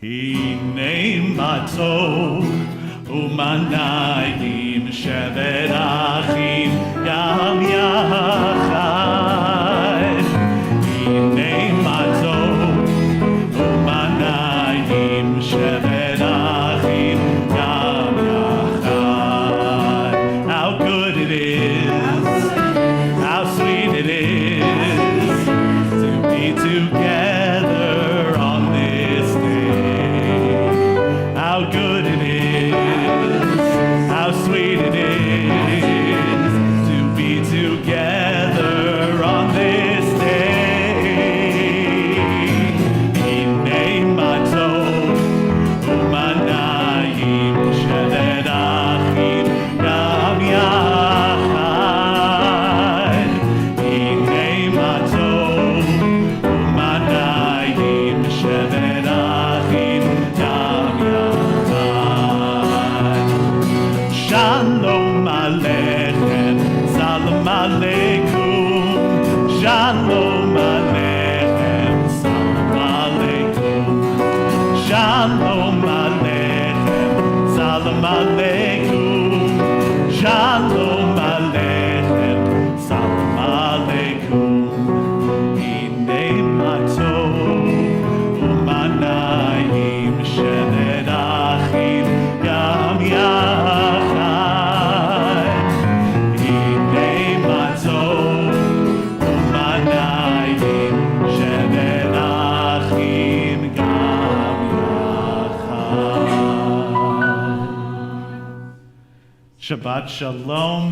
Hine matzot umanayim shevet achim gam yachad. Hine matzot umanayim shevet achim gam yachad. How good it is, how sweet it is to be together on this day. How good it is, how sweet it is to be together on this day. Hinei matzot umanayim shevet achim gam yachad. Hinei matzot umanayim shevet achim gam yachad. Shalom Aleichem, Salam Aleikum. Shalom Aleichem, Salam Aleikum. Shalom Aleichem, Salam Aleikum. Shalom Aleichem, Salam Aleikum. Hinei matzot umanayim shevet achim gam yachad. Hinei matzot umanayim shevet achim gam yachad. Shabbat Shalom.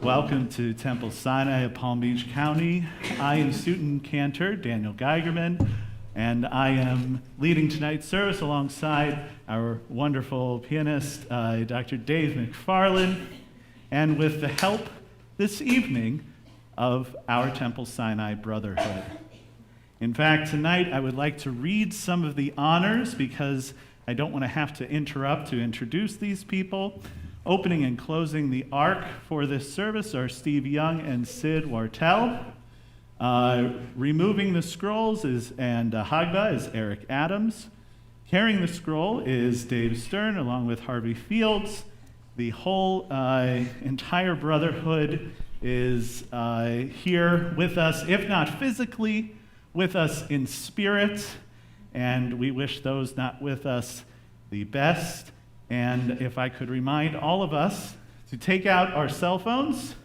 Welcome to Temple Sinai of Palm Beach County. I am student cantor Daniel Geigerman, and I am leading tonight's service alongside our wonderful pianist, Dr. Dave McFarland, and with the help this evening of our Temple Sinai Brotherhood. In fact, tonight I would like to read some of the honors because I don't want to have to interrupt to introduce these people. Opening and closing the ark for this service are Steve Young and Sid Wartell. Removing the scrolls and Hagba is Eric Adams. Carrying the scroll is Dave Stern along with Harvey Fields. The whole entire brotherhood is here with us, if not physically, with us in spirit. And we wish those not with us the best. And if I could remind all of us to take out our cell phones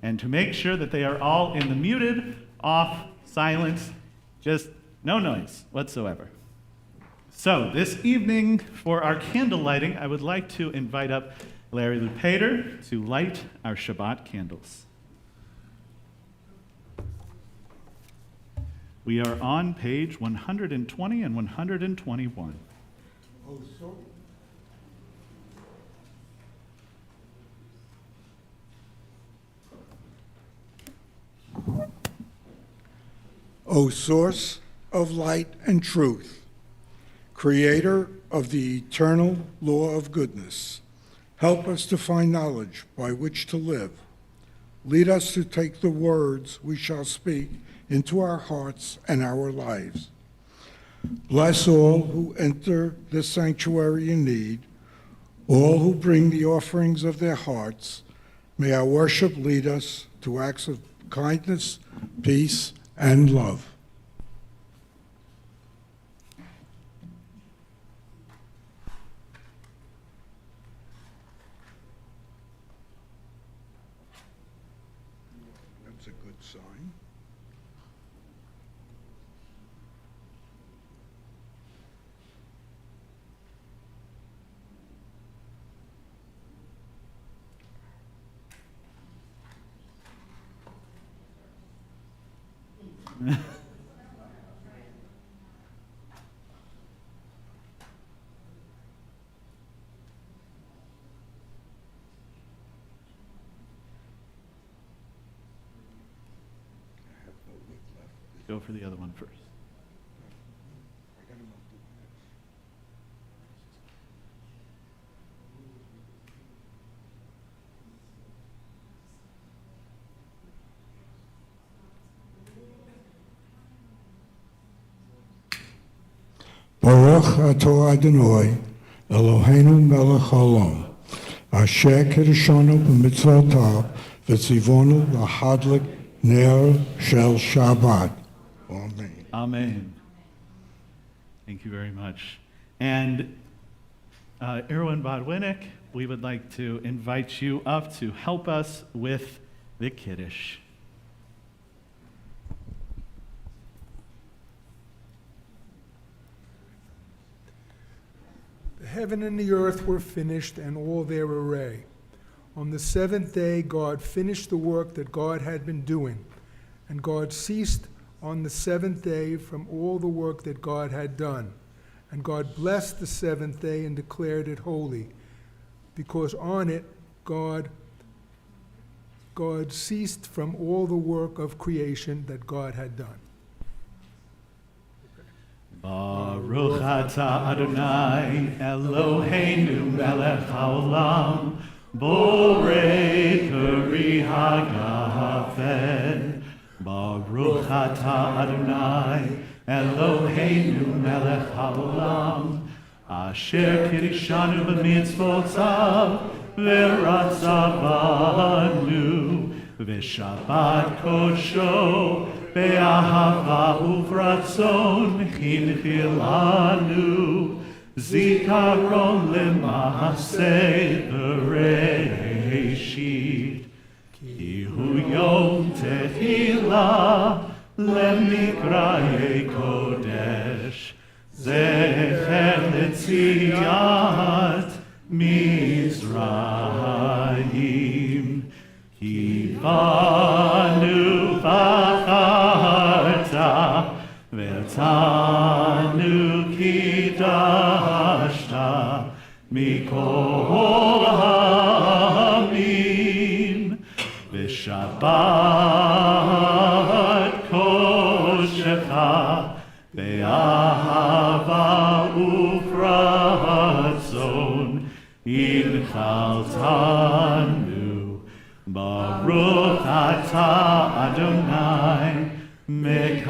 and to make sure that they are all in the muted, off, silence, just no noise whatsoever. So this evening for our candle lighting, I would like to invite up Larry Lupater to light our Shabbat candles. We are on page 120 and 121. Oh, so O source of light and truth, creator of the eternal law of goodness, help us to find knowledge by which to live. Lead us to take the words we shall speak into our hearts and our lives. Bless all who enter this sanctuary in need, all who bring the offerings of their hearts. May our worship lead us to acts of kindness, peace, and love. That's a good sign. Go for the other one first. Baruch atah Adonai, Eloheinu melech haolam, asher kiddushanu b'mitzvotav, v'tzivonu lahadlik ner shel Shabbat. Amen. Amen. Thank you very much. And Erwin Bodwinnick, we would like to invite you up to help us with the Kiddush. The heaven and the earth were finished, and all their array. On the seventh day, God finished the work that God had been doing, and God ceased on the seventh day from all the work that God had done. And God blessed the seventh day and declared it holy, because on it God ceased from all the work of creation that God had done. Baruch atah Adonai Eloheinu melech haolam borei peri hagafen. Baruch atah Adonai Eloheinu melech haolam asher kiddushanu b'mitzvotav v'ratzavanu v'shabbat kodsho be'ahava uvratzon hinchilanu zikaron lema'aseh bereshit ki hu yom tehillah lemikra'ei kodesh zecher letziat Mizrayim ki banu v'acharta ve'tanu kidashta mikol ha'amim v'shabbat koshecha be'ahava ufratzon inchaltanu. Baruch atah Adonai mekadesh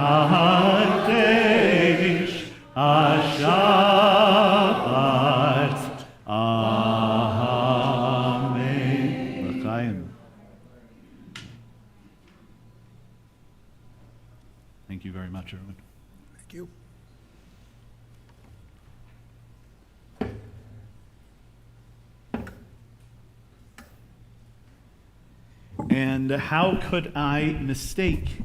Shabbat. Amen. L'chaim. Thank you very much, Erwin. Thank you. And how could I mistake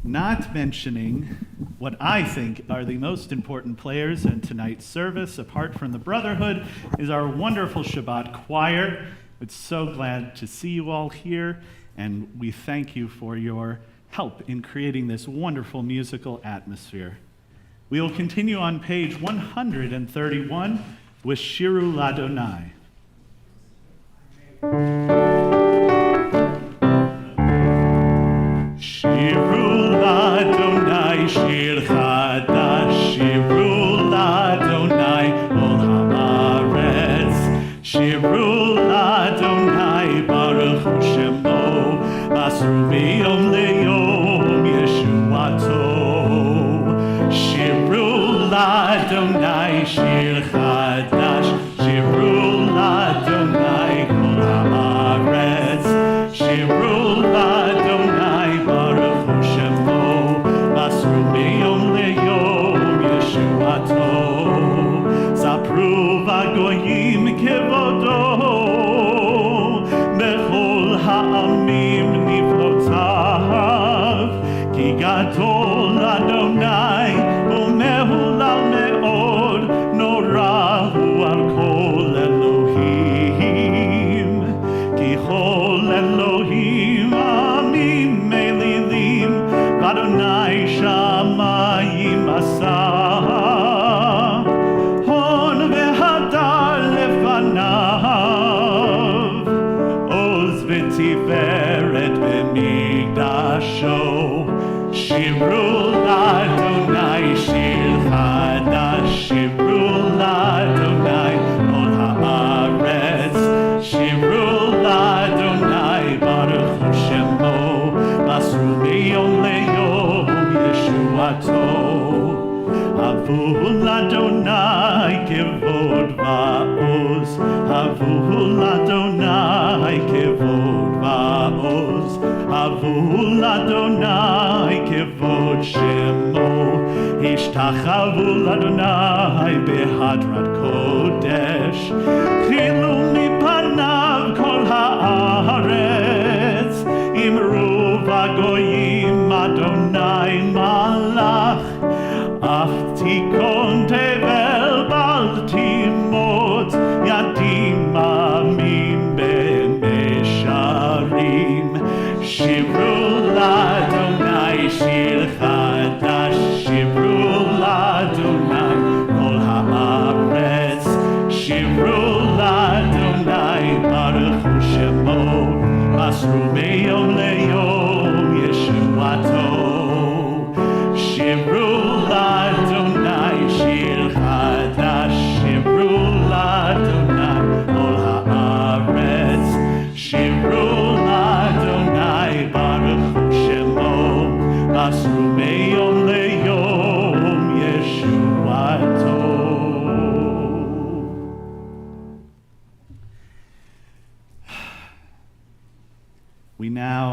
not mentioning what I think are the most important players in tonight's service, apart from the Brotherhood, is our wonderful Shabbat choir. It's so glad to see you all here, and we thank you for your help in creating this wonderful musical atmosphere. We will continue on page 131 with Shiru Ladonai. Shiru Ladonai, Shir Chadash, Shiru Ladonai, Ol Haaretz. Shiru Ladonai, Baruch Hu Shemo, Asru Miyom Leyom Yeshuato. Shiru Ladonai, Shir Chadash, Shiru Ladonai, Ol Haaretz. Shiru Ladonai, Baruch Hu Shemo, Asru Miyom Leyom Yeshuato. Sapru v'goyim kevodo, bechol ha'amim niflotav, ki gadol Adonai, umehulal me'od, norahu al kol Elohim, ki chol Elohim amim melilim, v'Adonai shamayim asah. Hon v'hadar lefanav, oz v'tiferet b'migdasho. Shiru Ladonai, shir chadash, shiru Ladonai, ol haaretz. Shiru Ladonai, baruch Hu Shemo, asru miyom leyom Yeshuato. Avu Ladonai Oz, Havu l'Adonai kevod va'oz, Havu l'Adonai kevod shemo, Ishtachavu l'Adonai behadrat kodesh, Chilu mipanav kol haaretz, Imru v'goyim Adonai malach, Aftikon tevel baltimot, Yadim amim b'mesharim, Shivru l'Adonai shir chadash, Shivru l'Adonai kol haaretz, Shivru l'Adonai baruch hu shemo, Masru meyom leyom Yeshuato, Shivru l'Adonai shir chadash, Shivru l'Adonai kol haaretz, Shivru l'Adonai baruch hu shemo, Masru meyom leyom Yeshuato. We now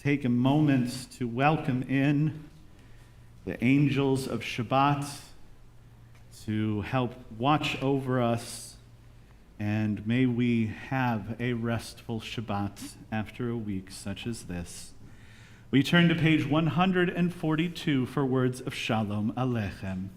take a moment to welcome in the angels of Shabbat to help watch over us, and may we have a restful Shabbat after a week such as this. We turn to page 142 for words of Shalom Aleichem.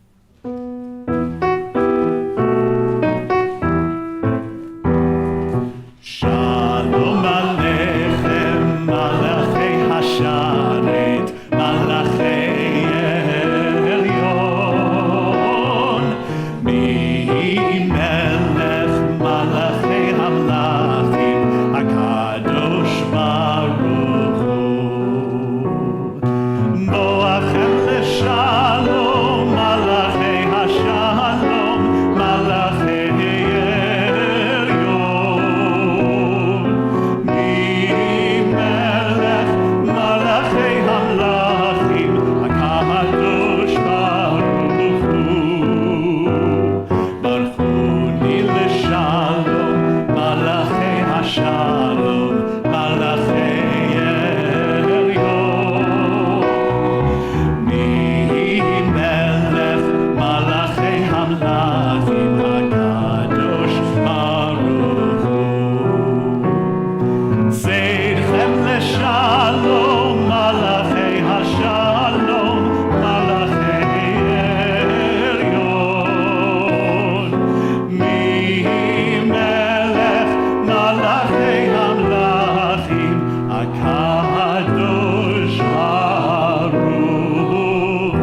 Shalom Aleichem, Malachei Hasharet, Malachei Elyon, Mi Melech Malachei Hamlachim, HaKadosh Baruch Hu, Boachem Leshalom, Malachei Hashalom, Malachei Elyon, Mi Melech Malachei Hamlachim, HaKadosh Baruch Hu, Baruchuni Leshalom, Malachei Hashalom, Malachei Elyon, Mi Melech Malachei Hamlachim, HaKadosh Baruch Hu, Zeidchem Leshalom, Malachei Hashalom, Malachei Elyon, Mi Melech Malachei Hamlachim, HaKadosh Baruch Hu.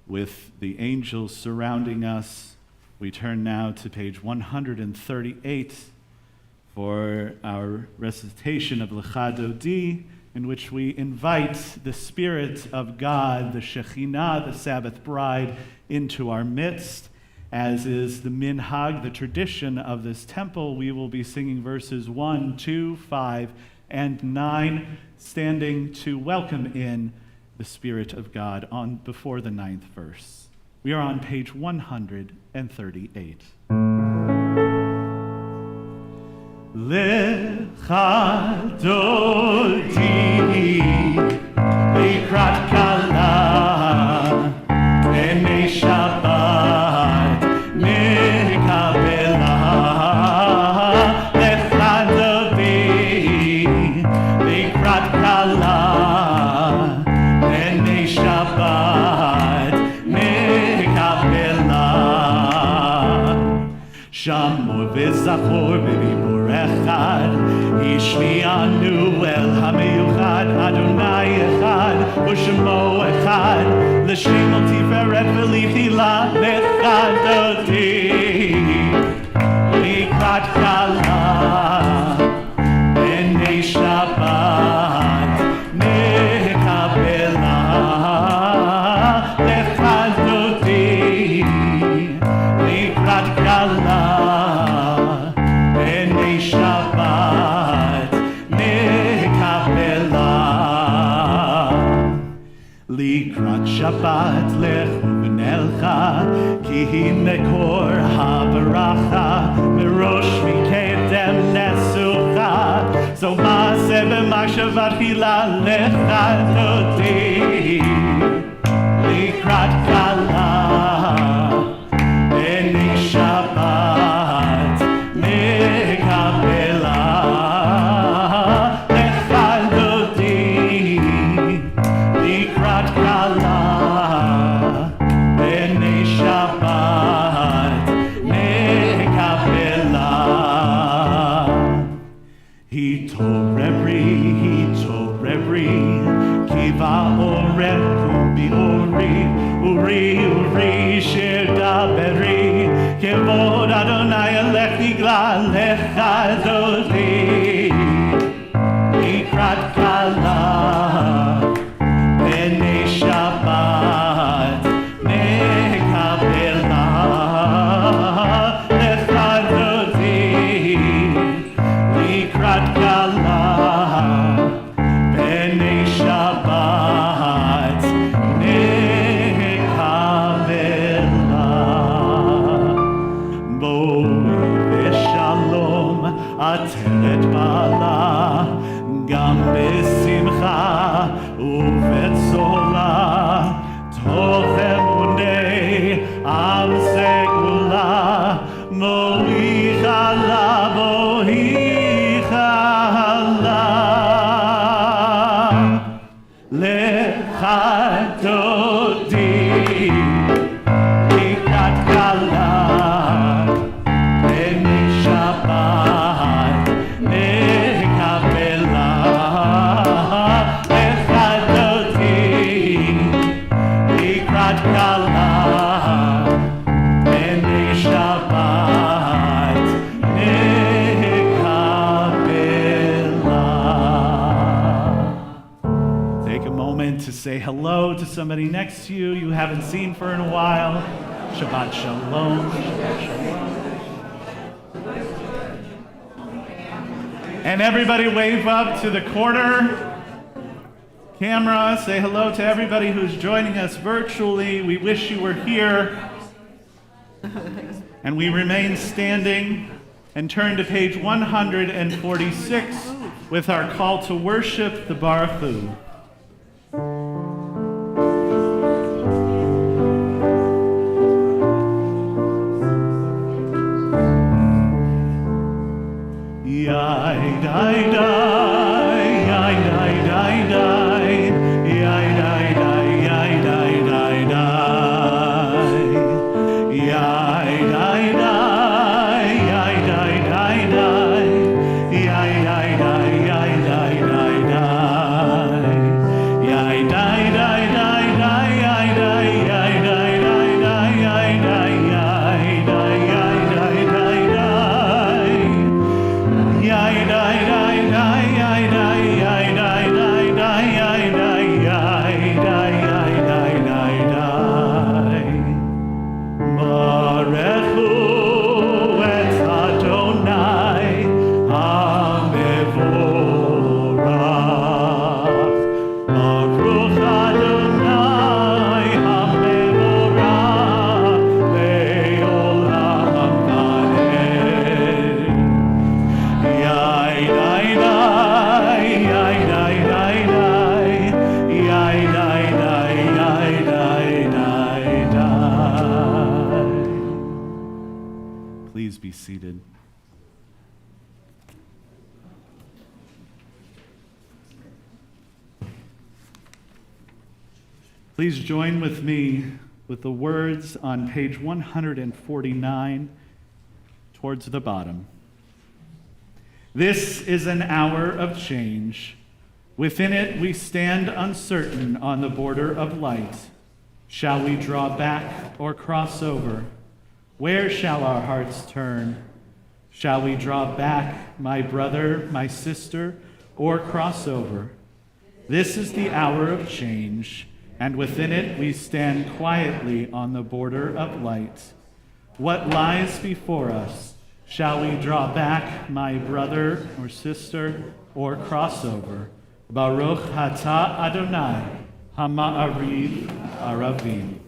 With the angels surrounding us, we turn now to page 138 for our recitation of Lecha Dodi, in which we invite the Spirit of God, the Shekhinah, the Sabbath bride, into our midst. As is the minhag, the tradition of this temple, we will be singing verses 1, 2, 5, and 9, standing to welcome in the Spirit of God on before the 9th verse. We are on page 138. Lecha Dodi Likrat Kala B'nei Shabbat Mikabela Lecha Dodi Likrat Kala B'nei Shabbat Mikabela Shamu v'zachor v'dibur echad Ishmi'anu el hamiyuchad Adonai echad U'shemo echad L'shem al tiferet v'litila Lecha Dodi Likrat Kala B'nei Shabbat Mikabela Lecha Dodi Likrat Kala B'nei Shabbat Mikabela Likrat Shabbat lechu v'nelcha Ki Ki mekor habaracha, merosh mikedem nesucha. So maaseh b'machshavat hila lecha dodi, likrat kala, b'nei Shabbat, mekabela, lecha dodi, likrat kala, b'nei Shabbat, mekabela. Hitorebri, kiva oreb, ubi uri, shir daberi, kevod Adonai elech nigla lecha dodi, likrat kala, b'nei Shabbat, mekabela, lecha dodi, likrat kala, b'nei Shabbat, mekabela. Boi v'shalom ateret bala, gam b'simcha u'vetzola, tov emunei am segula, moicha la, lecha dodi, likrat kala, b'nei Shabbat, mekabela, lecha dodi, likrat kala, b'nei Shabbat, mekabela. Take a moment to say hello to somebody next to you you haven't seen for a while. Shabbat shalom. And everybody wave up to the corner camera. Say hello to everybody who's joining us virtually. We wish you were here. And we remain standing and turn to page 146 with our call to worship, the Baruch Hu. Yai dai dai, yai dai dai dai, yai dai dai, yai dai dai dai, yai dai dai, yai dai dai dai, yai dai dai, yai dai dai dai, yai dai dai dai dai, yai dai, yai dai dai dai, yai dai, yai dai, yai dai dai dai. Yai dai dai dai, yai dai, yai dai dai dai, yai dai, yai dai, yai dai dai dai. Barechu et Adonai hamevorach. Baruch Adonai hamevorach le'olam vaneh. Yai dai dai, yai dai dai dai, yai dai dai, yai dai dai dai. Please be seated. Please join with me with the words on page 149 towards the bottom. This is an hour of change. Within it we stand uncertain on the border of light. Shall we draw back or cross over? Where shall our hearts turn? Shall we draw back, my brother, my sister, or cross over? This is the hour of change, and within it we stand quietly on the border of light. What lies before us? Shall we draw back, my brother or sister, or cross over? Baruch atah Adonai, Hama'ariv Aravim.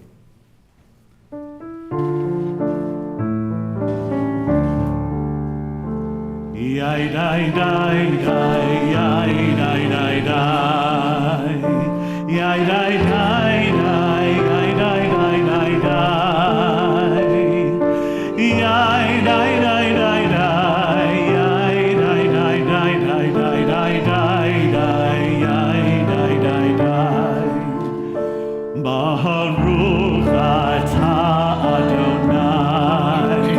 Baruch atah Adonai,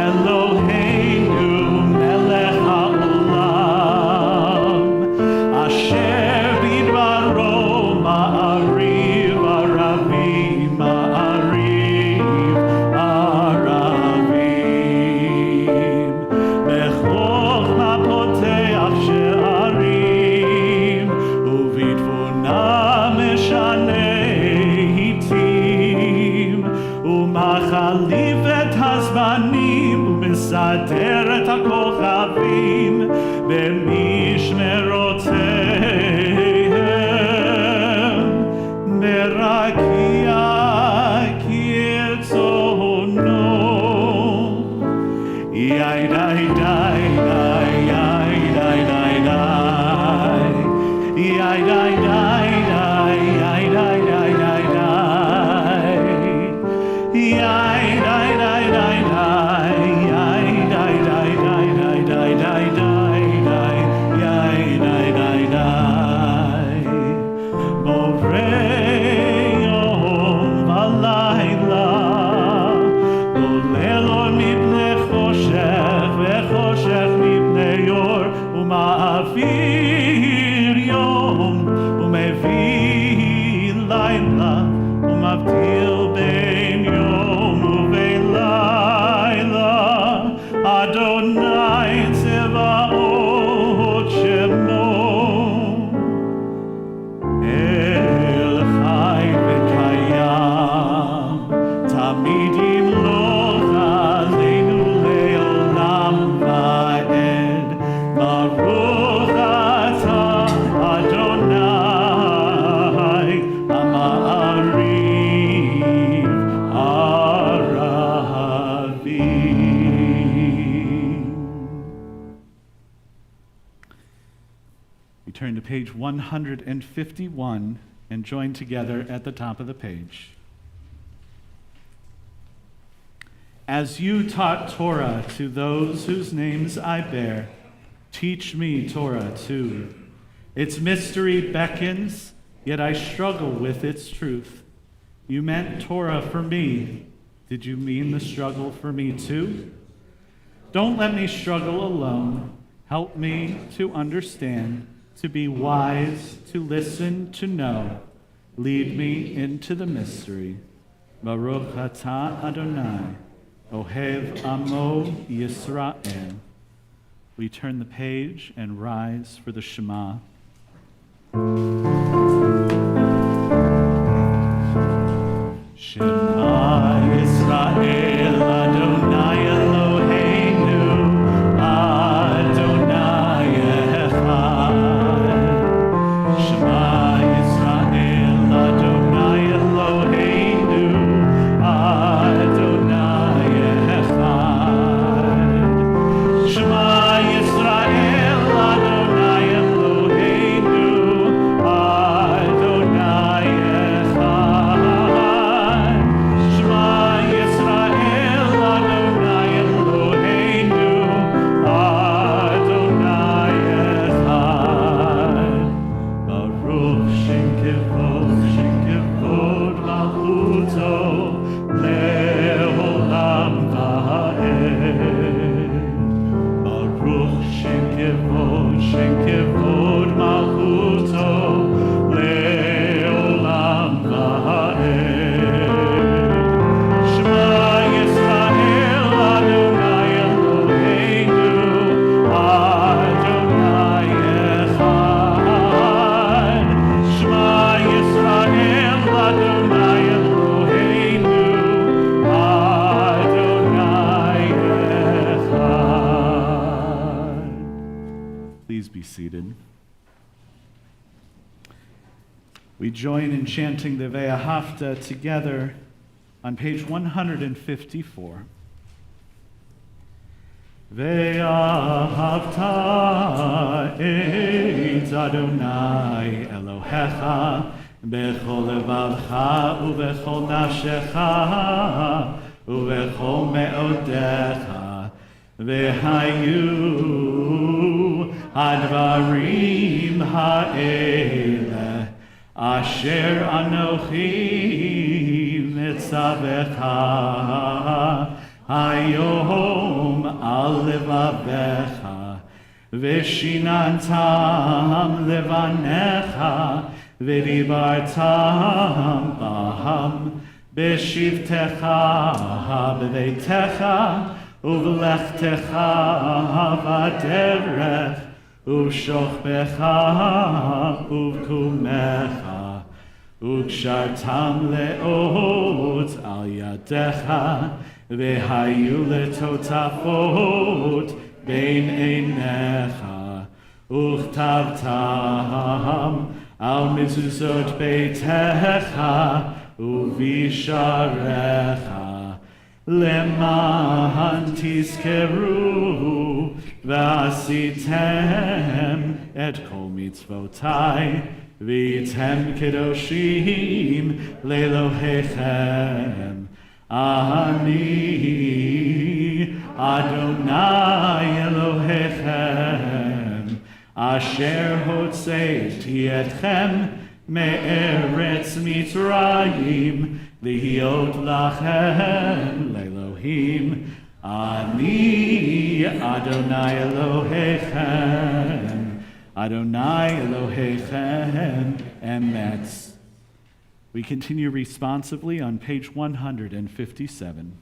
Eloheinu melech haolam, asher bidbaro ma'ariv aravim, ma'ariv aravim, bechokma poteach she'arim, ubitvuna meshaneh ומחליף את הזמנים ומסדר את הכוכבים במשמרותיהם מרקיע כרצונו יאי די די די יאי די די די יאי די די די יאי די די די ומעביר יום ומביא לילה ומבדיל בין יום ובין לילה אדוני צבאות שמו אל חי וקיים תמיד ימלוך עלינו לעולם ועד ברוך אתה אדוני המעריב ערבים. We turn to page 151 and join together at the top of the page. As you taught Torah to those whose names I bear, teach me Torah too. Its mystery beckons, yet I struggle with its truth. You meant Torah for me. Did you mean the struggle for me too? Don't let me struggle alone. Help me to understand, to be wise, to listen, to know. Lead me into the mystery. Baruch atah Adonai, Ohev Amo Yisrael. We turn the page and rise for the Shema. Shema Yisrael Adonai Eloheinu Adonai Echad. Shema Yisrael Adonai Eloheinu Adonai Echad. Shema Yisrael Adonai Eloheinu Adonai Echad. Shema Yisrael Adonai Eloheinu Adonai Echad. Baruch Shem Kevod Malchuto Le'olam Va'ed. Baruch Shem Kevod Malchuto Le'olam Va'ed. Shema Yisrael Adonai Eloheinu Adonai Echad. Shema Yisrael Adonai Eloheinu Adonai Echad. Please be seated. We join in chanting the Ve'ahavta together on page 154. ואהבת את אדוני אלוהיך בכל לבבך ובכל נפשך ובכל מאודיך, והיו הדברים האלה אשר אנוכי מצווך היום על לבביך, ושיננתם לבניך, ודיברתם בהם בשבתך בביתך, ובלכתך בדרך, ובשוכבך ובקומך, וקשרתם לאות על ידיך, והיו לטוטפות בין עיניך, וכתבתם על מזוזות ביתך ובשעריך, למען תזכרו ועשיתם את כל מצוותיי, והייתם קדושים לאלוהיכם. אני אדוני אלוהיכם, אשר הוצאתי אתכם מארץ מצרים, להיות לכם לאלוהים. אני אדוני אלוהיכם, Adonai Elohechem Emetz. We continue responsively on page 157.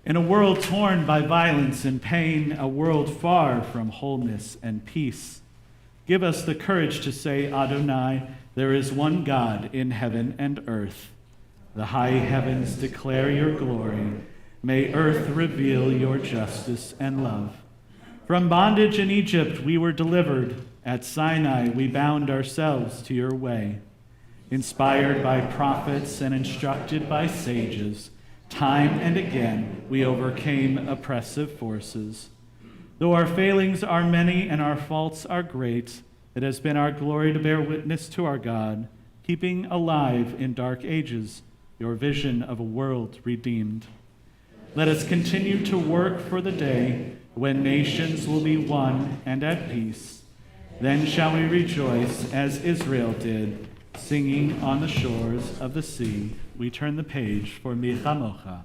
In a world torn by violence and pain, a world far from wholeness and peace, give us the courage to say, Adonai, there is one God in heaven and earth. The high heavens declare your glory. May earth reveal your justice and love. From bondage in Egypt we were delivered. At Sinai we bound ourselves to your way. Inspired by prophets and instructed by sages, time and again we overcame oppressive forces. Though our failings are many and our faults are great, it has been our glory to bear witness to our God, keeping alive in dark ages your vision of a world redeemed. Let us continue to work for the day when nations will be one and at peace. Then shall we rejoice as Israel did, singing on the shores of the sea. We turn the page for Mi Chamocha.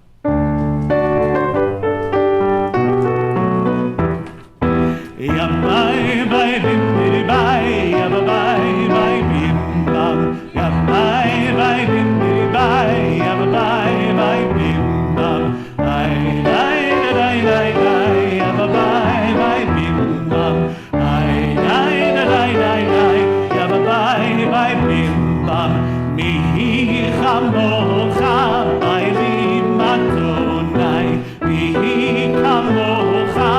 Yamai bai bim bidi bai, yabai bai bim bam. Yamai bai bim bidi bai, yabai bai bim bam. Ai dai dai dai dai, yabai bai bim bam. Ai dai dai dai dai, yabai bai bim bam. Mi chamocha bai lim Adonai, mi chamocha.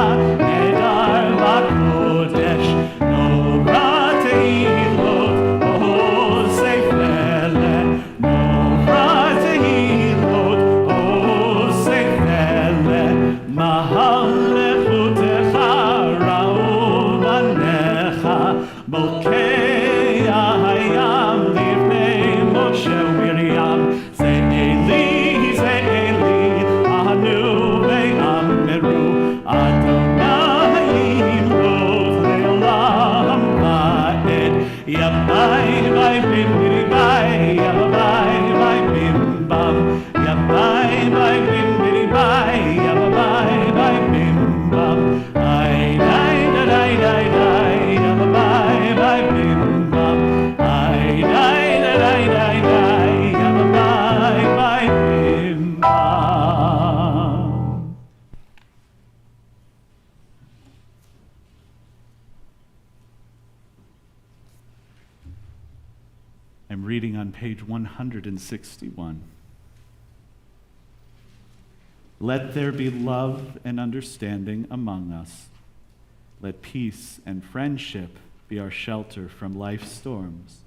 I'm reading on page 161. Let there be love and understanding among us. Let peace and friendship be our shelter from life's storms.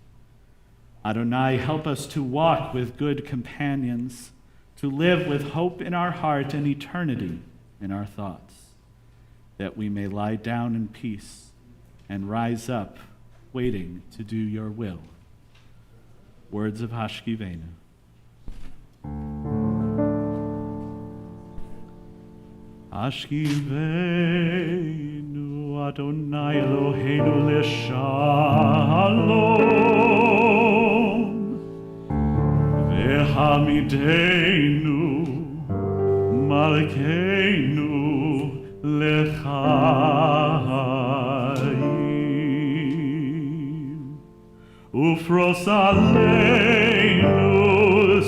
Adonai, help us to walk with good companions, to live with hope in our heart and eternity, in our thoughts, that we may lie down in peace and rise up, waiting to do your will. Words of Hashkivenu. Hashkivenu Adonai Eloheinu l'shalom v'hamidenu malkeinu l'chaim ufros aleinu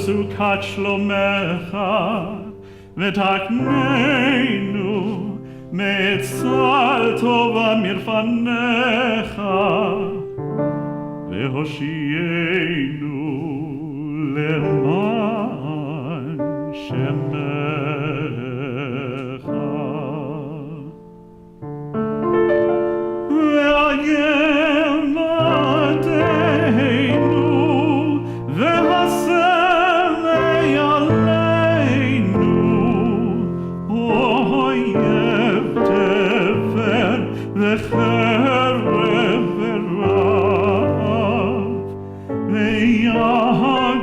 sukat shlomecha v'takneinu me'etzal tova mirfanecha v'hoshienu leman shemecha ve'ayem adeinu ve'hasem aleinu oyev tefer ve'cherem ve'rav ve'yagon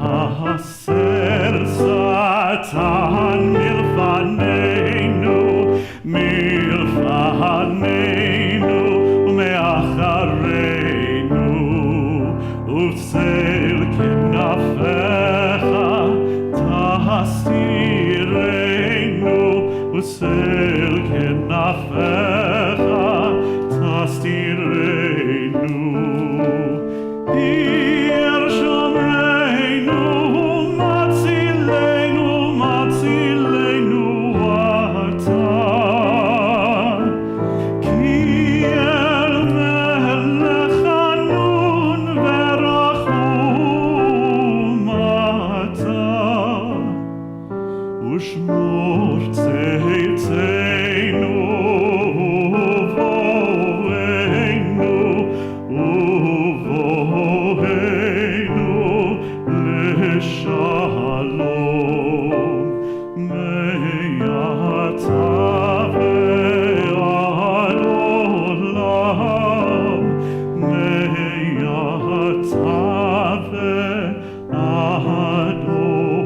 ve'haser satan milfaneinu u'me'achareinu ufsel kenafecha tastirenu ufsel kenafecha tastirenu Ir shomreinu matzilenu matzilenu ata ki el melech hanun verachum ata ushmor tzeitzenu uvoenu לשלום מעתה ועד עולם מעתה ועד עולם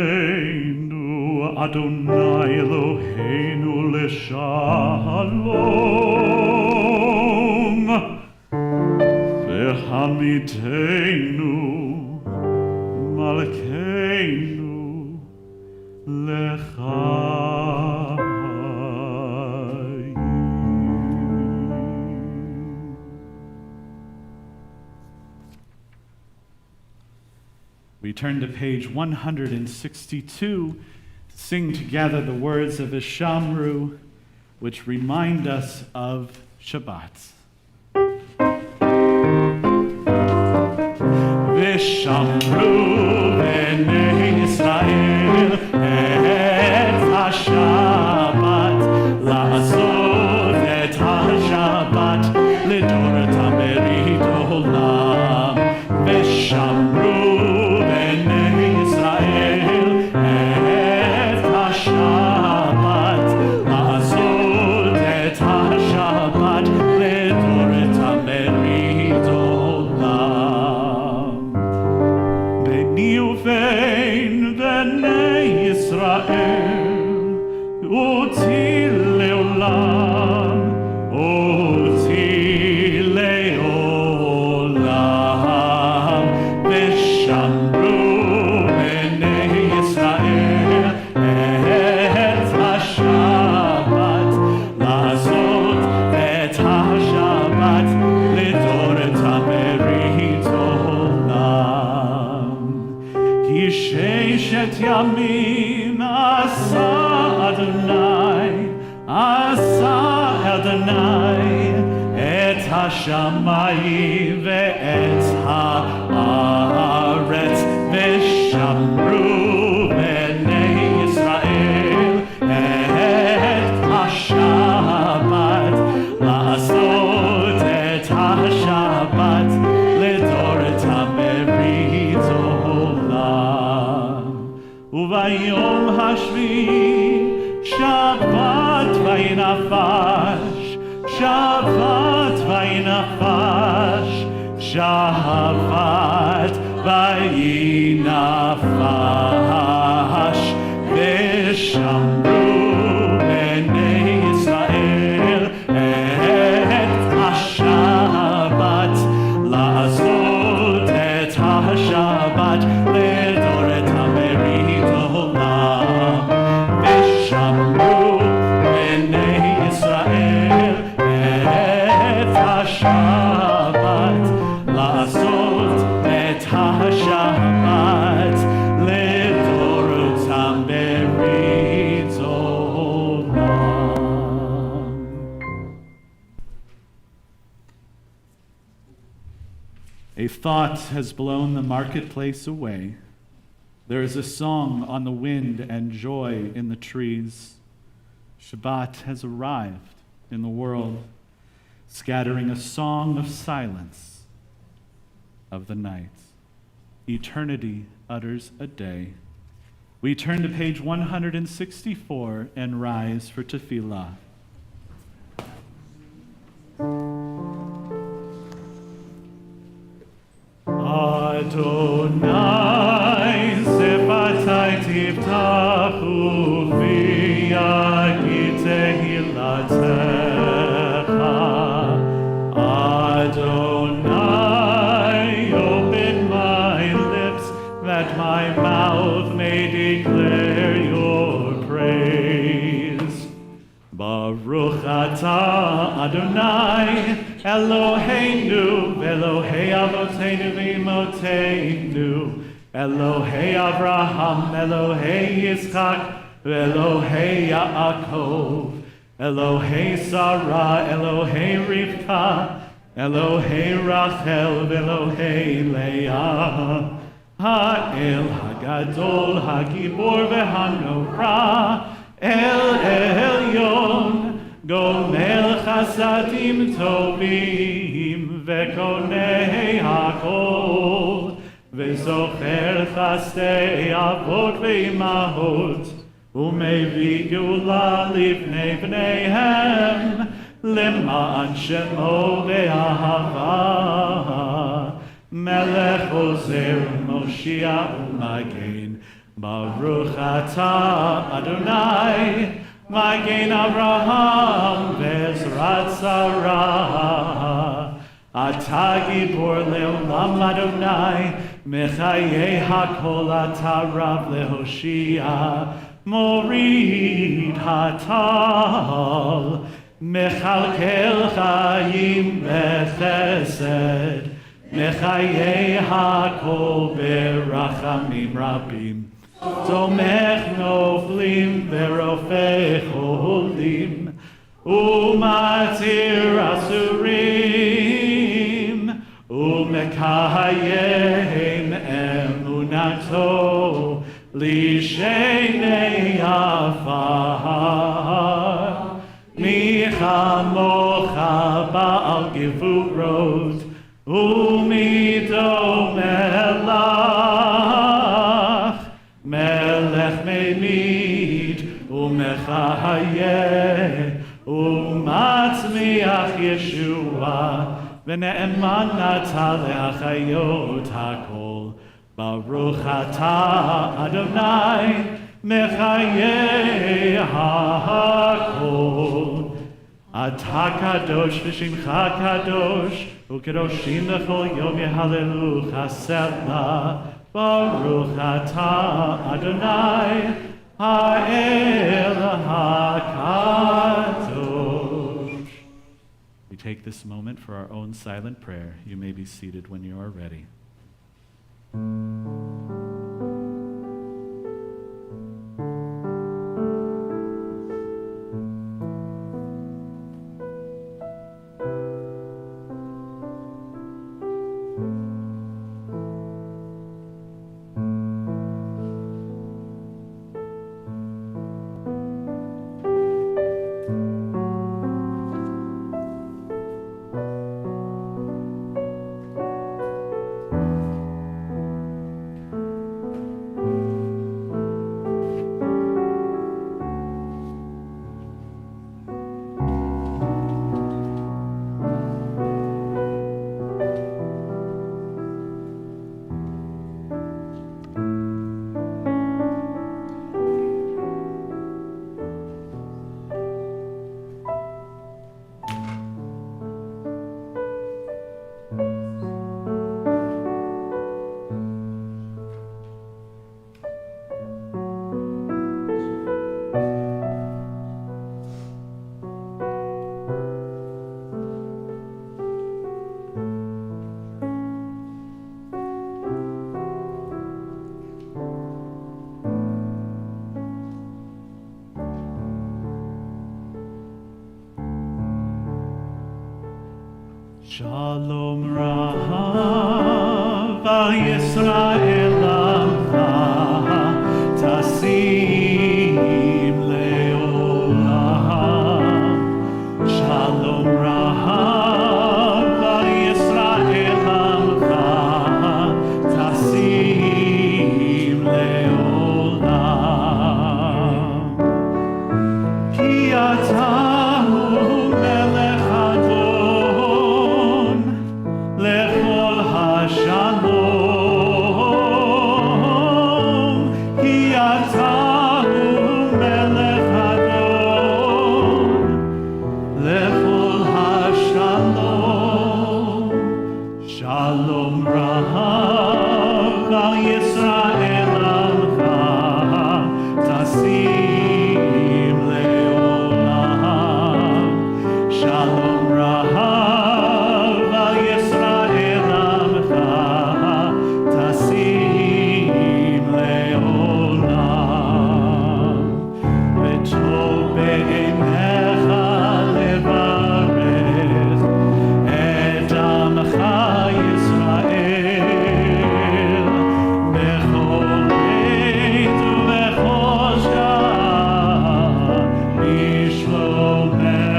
השיבנו אדוני אלוהינו לשלום והעמידנו מלכנו לחיים. We turn to page 162 to sing together the words of Ishamru, which remind us of Shabbat. Vishamru b'nei Yisrael et ha-Shabbat la'asot et ha-Shabbat lidor tamerit olam. Vishamru b'nei Yisrael et ha-Shabbat la'asot et ha-Shabbat lidor tamerit olam. B'ni uvein b'nei Yisrael oti leolam, oti leolam. V'shamru b'nei Yisrael et ha-Shabbat la'asot et ha-Shabbat lidor tamerit olam. Ki sheshet yamim asa Adonai et ha-shamayim ve'et ha'aretz. V'shamru b'nei Yisrael et ha-Shabbat Tashvi, Shabbat vayinafash, Shabbat vayinafash, Shabbat vayinafash, V'shamru b'nei Yisrael et HaShabbat, La'asot et HaShabbat, L'dor et HaMerit Olam, V'shamru b'nei Yisrael et HaShabbat, La'asot et HaShabbat, L'dor et HaMerit Olam. A thought has blown the marketplace away. There is a song on the wind and joy in the trees. Shabbat has arrived in the world, scattering a song of silence of the night. Eternity utters a day. We turn to page 164 and rise for tefillah. Adonai sefatai tiftachu v'yagid tehilatecha. Adonai, open my lips that my mouth may declare your praise. Baruch atah Adonai Eloheinu Elohei Avoteinu v'Imoteinu Elohei Avraham Elohei Yitzchak Elohei Yaakov Elohei Sarah Elohei Rivka Elohei Rachel Elohei Leah Ha'el Hagadol Hagibor v'Hanora El Elyon Gomel Chasadim Tovim Vekonei Hakol Vezocher Chastei Avot Ve'imahot Umevi Gula Livnei Bneihem Lema'an Shemo Ve'ahava Melech Ozer Moshia Umagen Baruch atah Adonai Magen Avraham Bezrat Sarah Atah Gibor Leolam Adonai Mechayei Hakol Atah Rav Lehoshia Morid Hatal Mechalkel Chayim Bechesed Mechayei Hakol Berachamim Rabim Tomech noflim verofeh cholim Umatir asurim Umekayem emunato Lishenei afar Michamocha ba'al gevurot Umido melach Melech memid umechayeh umatzmiach Yeshua v'ne'eman nata le'achayot hakol Baruch atah Adonai mechayeh hakol Atah kadosh v'shimcha kadosh u'kedoshim lechol yom yehalelu chasela Baruch atah Adonai ha'el ha'kadosh. We take this moment for our own silent prayer. You may be seated when you are ready. Shalom Rav al Yisrael Amcha Tasim Leolam. Shalom Rav al Yisrael Amcha Tasim Leolam. Ki atahu melech adon lechol hashalom. Ki atahu melech adon lechol hashalom. Shalom Rav al Yisrael Amcha Tasim Leolam. Shalom Rav al Yisrael Amcha Tasim Leolam. V'tov be'einecha levarech et amcha Yisrael bechol beit ubechol shah bishlomecha.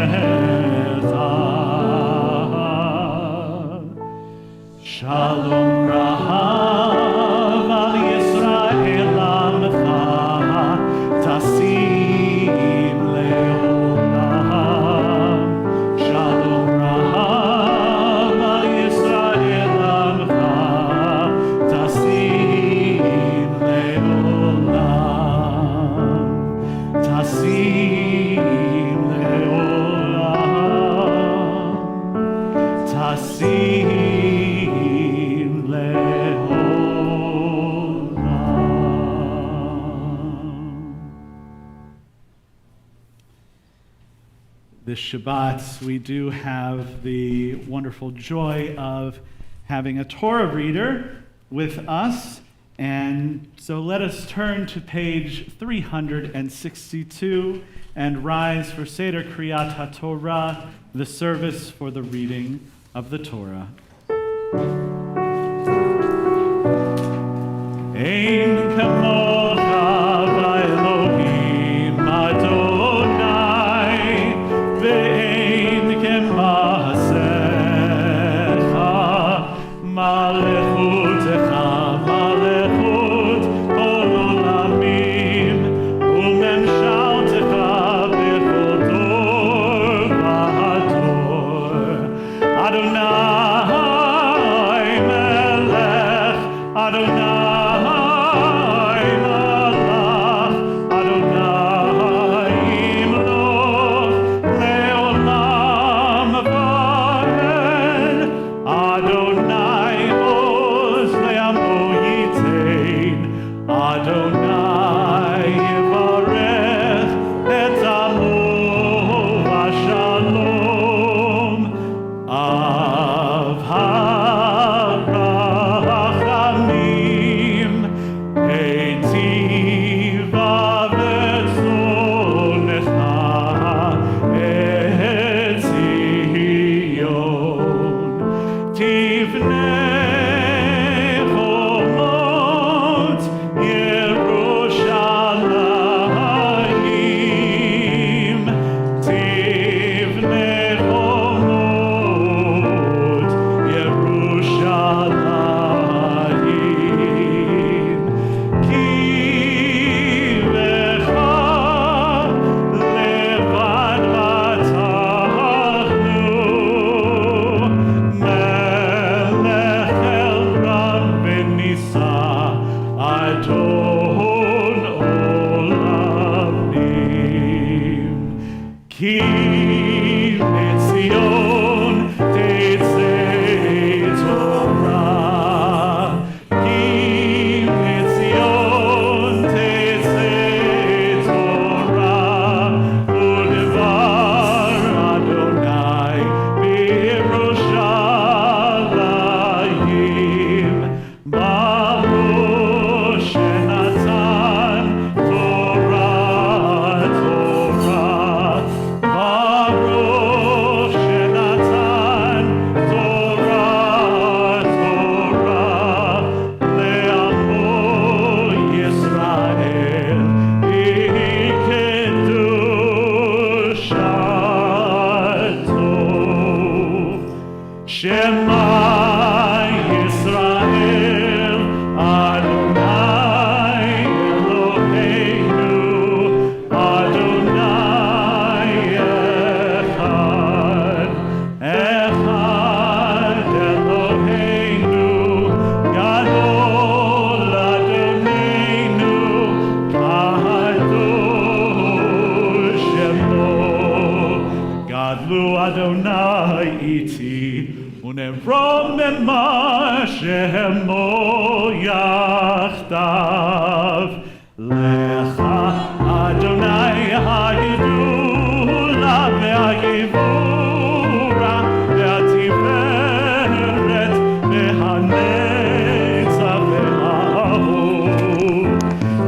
Shalom Rav al Yisrael Amcha Tasim Leolam. Shalom Rav al Yisrael Amcha Tasim Leolam. Tasim Leolam. Tasim Leolam. This Shabbat, we do have the wonderful joy of having a Torah reader with us. And so let us turn to page 362 and rise for Seder Kriyat HaTorah, the service for the reading of the Torah. Ein kamocha v'Elohim Adonai, ve'ein kema'asecha, malechutecha malechut kol olamim, u'memshaltecha bechol dor v'dor. Adonai melech, Adonai Torah, Gadlu Adonai iti, uneromema shemo yachdav. Lecha Adonai hagidula ve'agivura ve'atiferet ve'hanetza ve'ahod.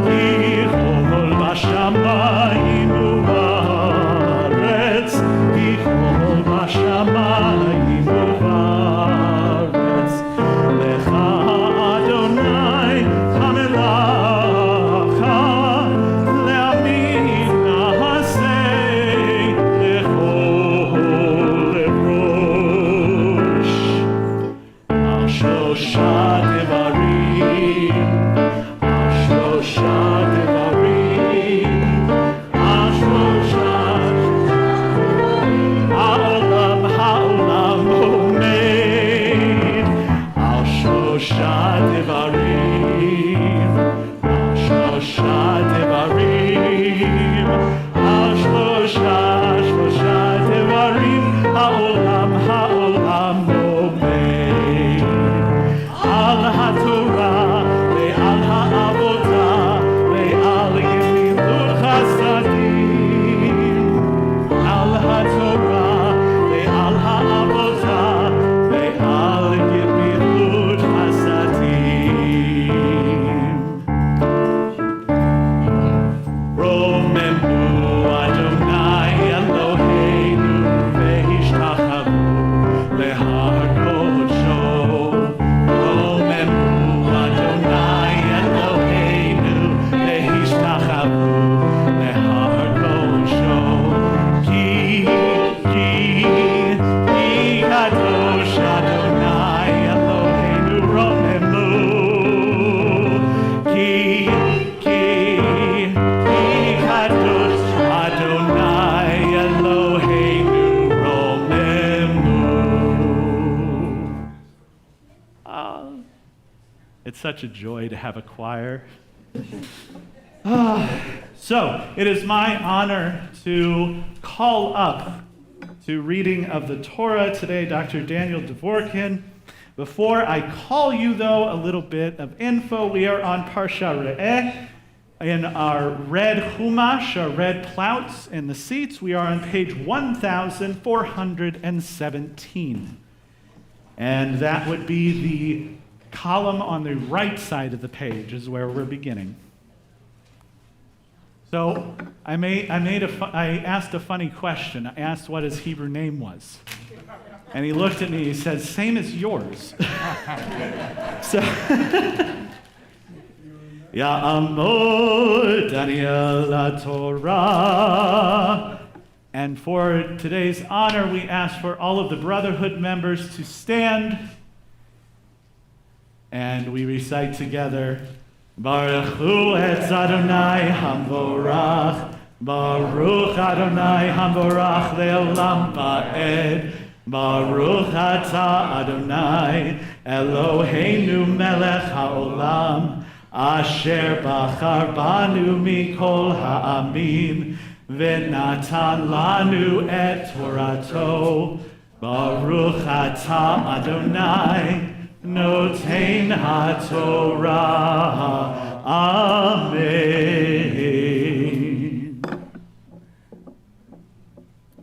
Yichol b'shamayim u'ba'aretz, Yichol b'shamayim u'ba'aretz. Lecha Adonai hamelacha, le'amid na'aseh lechol rosh. Al shlosha devarim, al shlosha devarim, al shlosha ha'olam ha'olam omed. Al shlosha devarim, al shlosha devarim, al shlosha devarim, ha'olam ha'olam omed. Al haTorah ve'al ha'avodah ve'al gemilut chasadim. Al haTorah ve'al ha'avodah ve'al gemilut chasadim. Romemu Adonai Eloheinu ve'ishtachavu lehar kodsho. Romemu Adonai Eloheinu ve'ishtachavu lehar kodsho. Ki kadosh Adonai Eloheinu romemu. Ki kadosh Adonai Eloheinu romemu. It's such a joy to have a choir. So, it is my honor to call up to reading of the Torah today, Dr. Daniel Dvorkin. Before I call you, though, a little bit of info. We are on Parsha Re'eh. In our red Chumash, our red plouts in the seats, we are on page 1417. And that would be the column on the right side of the page is where we're beginning. So I asked a funny question. I asked what his Hebrew name was. And he looked at me, he said, same as yours. So, Ya'amod Daniel LaTorah. And for today's honor, we ask for all of the Brotherhood members to stand. And we recite together, Baruch Hu Etz Adonai Hamvorach, Baruch Adonai Hamvorach Le'olam Va'ed, Baruch Atah Adonai Eloheinu Melech HaOlam, Asher Bachar Banu Mikol Ha'amim, V'natan Lanu Et Torato, Baruch Atah Adonai Noten HaTorah. Amen.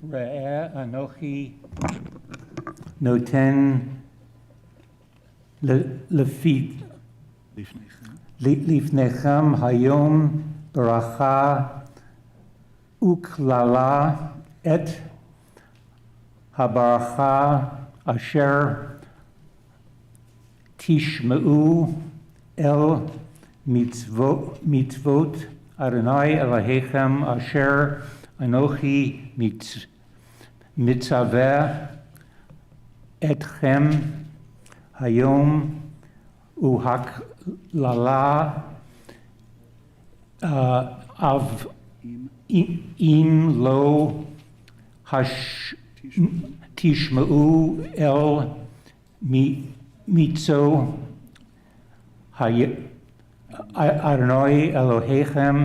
Re'eh Anochi Noten Lifnechem Hayom Baracha Uklala Et Habaracha Asher Tishma'u El Mitzvot Adonai Elohechem Asher Anochi Mitzaveh Etchem Hayom Uhaklala Av Im Lo Tishma'u El Mitzo Adonai Elohechem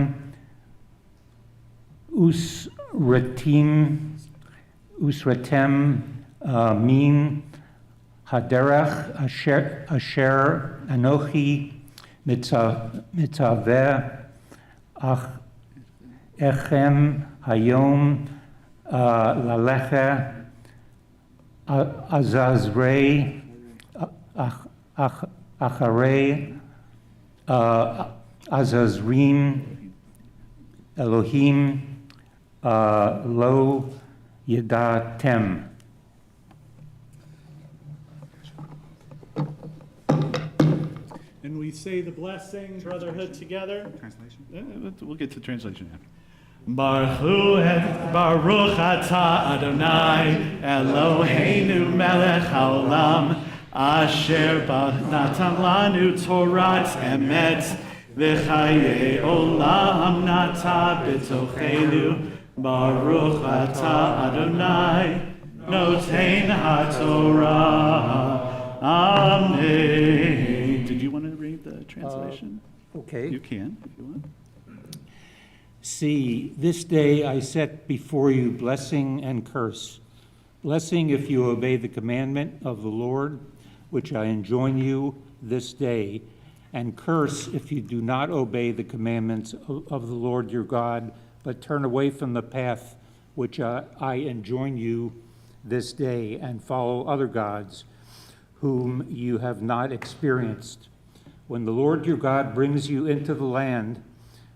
Usratim usratem min haderech asher anochi mitzaveh echem hayom lalecha azazrei acharei azazrim Elohim lo yadatem. And we say the blessing, brotherhood together. Translation? We'll get to translation after. Baruch atah Adonai Eloheinu melech haolam asher natan lanu torat emet v'chayei olam nata b'tochenu Baruch atah Adonai noten haTorah. Amen. Did you want to read the translation? Okay. You can, if you want. See, this day I set before you blessing and curse. Blessing if you obey the commandment of the Lord, which I enjoin you this day, and curse if you do not obey the commandments of the Lord your God, but turn away from the path which I enjoin you this day, and follow other gods whom you have not experienced. When the Lord your God brings you into the land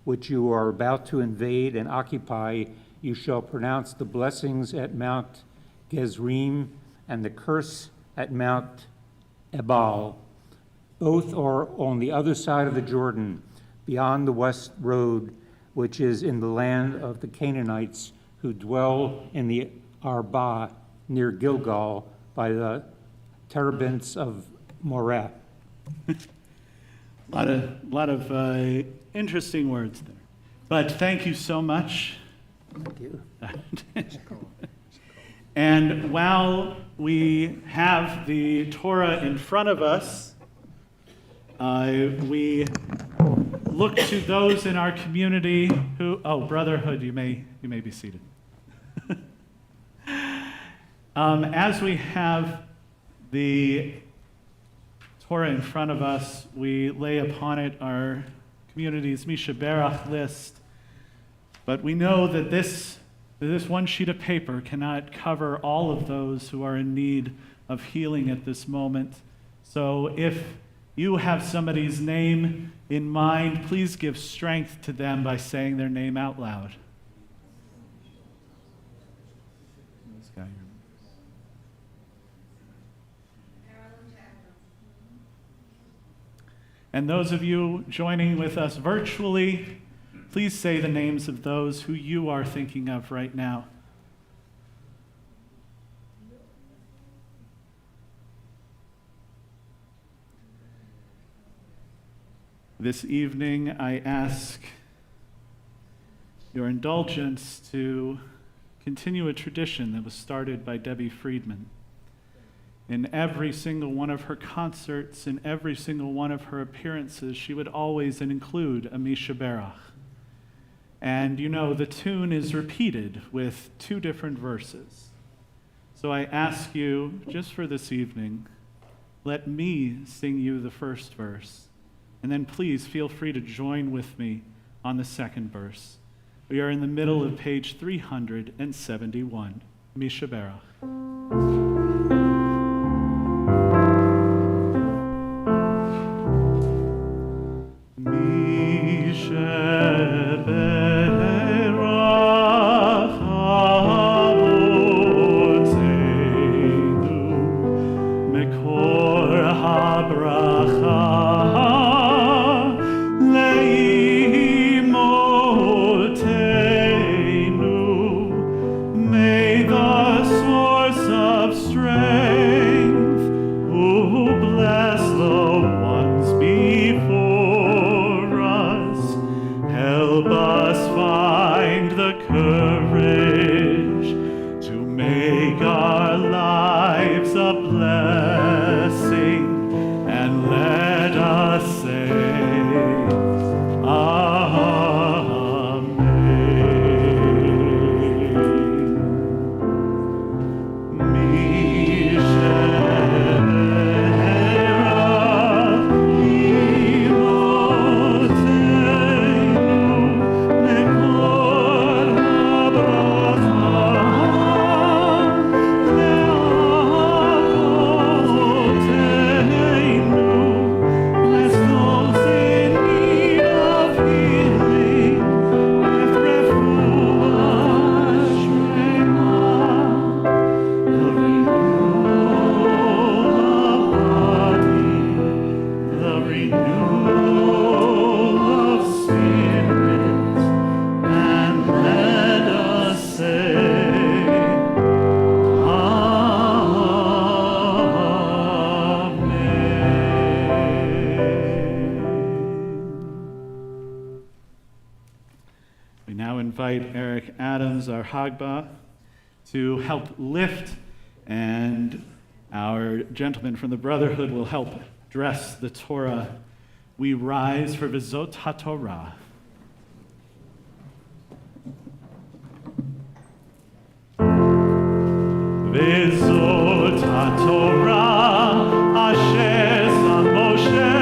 which you are about to invade and occupy, you shall pronounce the blessings at Mount Gezrim and the curse at Mount Ebal. Both are on the other side of the Jordan, beyond the west road, which is in the land of the Canaanites who dwell in the Arba near Gilgal by the terebinths of Moreh. A lot of interesting words there. But thank you so much. Thank you. And while we have the Torah in front of us, we look to those in our community who, brotherhood, you may be seated. As we have the Torah in front of us, we lay upon it our community's Mishaberach list, but we know that this one sheet of paper cannot cover all of those who are in need of healing at this moment. So if you have somebody's name in mind, please give strength to them by saying their name out loud. This guy here. And those of you joining with us virtually, please say the names of those who you are thinking of right now. This evening, I ask your indulgence to continue a tradition that was started by Debbie Friedman. In every single one of her concerts, in every single one of her appearances, she would always include a Mishaberach. And you know, the tune is repeated with 2 different verses. So I ask you, just for this evening, let me sing you the first verse. And then please feel free to join with me on the second verse. We are in the middle of page 371, Mishaberach. May the source of invite Eric Adams, our Hagba, to help lift, and our gentleman from the Brotherhood will help dress the Torah. We rise for V'zot HaTorah. V'zot HaTorah asher sam Moshe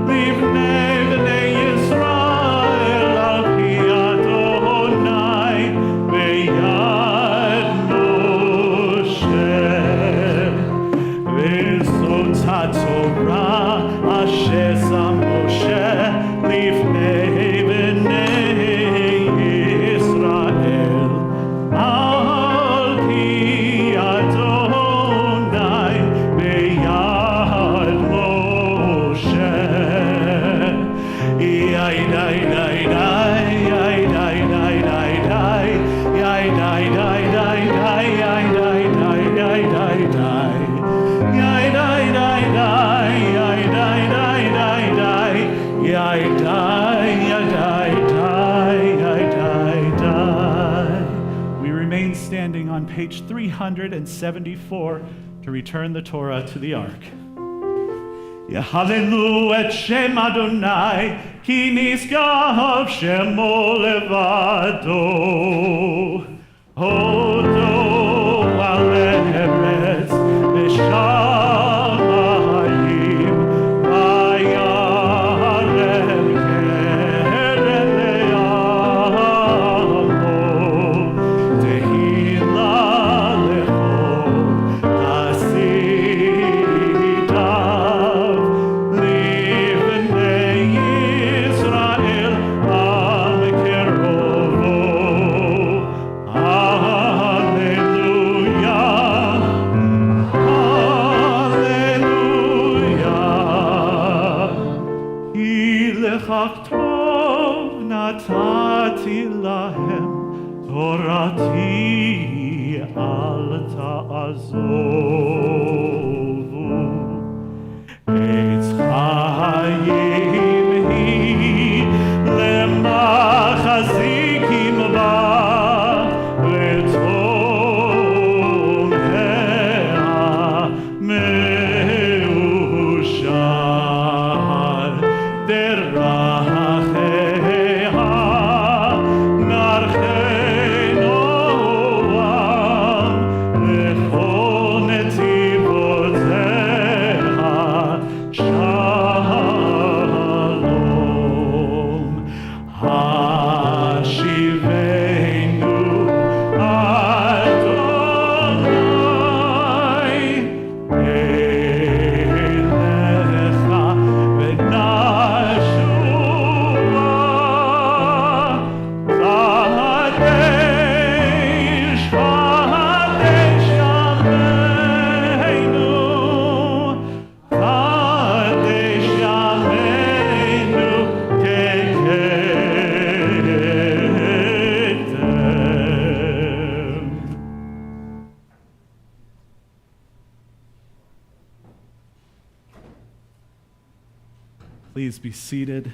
livnei bnei Yisrael al pi Adonai beyad Moshe. V'zot HaTorah asher sam Moshe livnei bnei Yisrael al pi Adonai beyad Moshe. Yai dai dai dai, yai dai dai dai dai, yai dai dai dai dai, yai dai dai dai dai dai, yai dai dai dai, yai dai dai dai dai, yai dai yai dai dai, yai dai dai. We remain standing on page 374 to return the Torah to the Ark. Yehalelu et Shem Adonai, ki nisgav shemo levado. Hodo al eretz v'shamayim, vayarem kerem le'amo. Tehila lecho hasidav, livnei Yisrael al kerovo. Hallelujah, hallelujah. Ki lechach tov natati lahem, Torati al ta'azovu. Eitz chayim hi lemachazikim ba, v'tomea meushar deracheha narchenoam lechol netivoteha shalom. Hashivenu Adonai elecha v'nashuva Kadesh Kadesh Yameinu, Kadesh Yameinu Kekedem. Please be seated.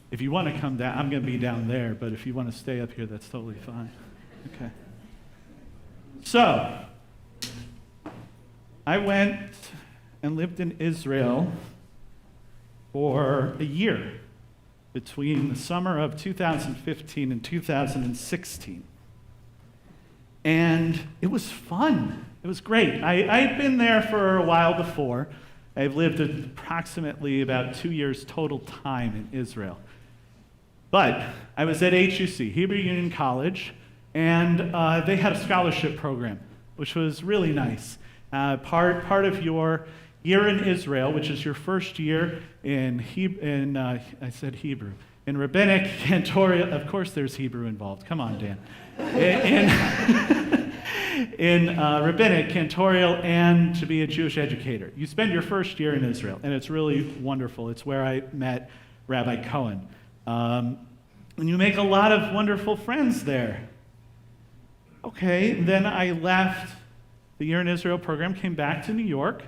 If you want to come down, I'm going to be down there, but if you want to stay up here, that's totally fine. Okay. So, I went and lived in Israel for a year between the summer of 2015 and 2016. And it was fun. It was great. I'd been there for a while before. I've lived approximately about 2 years total time in Israel. But I was at HUC, Hebrew Union College, and they had a scholarship program, which was really nice. Part of your year in Israel, which is your first year in I said Hebrew, in rabbinic, cantorial, of course there's Hebrew involved. Come on, Dan. In rabbinic, cantorial, and to be a Jewish educator. You spend your first year in Israel, and it's really wonderful. It's where I met Rabbi Cohen. And you make a lot of wonderful friends there. Okay, then I left the Year in Israel program, came back to New York,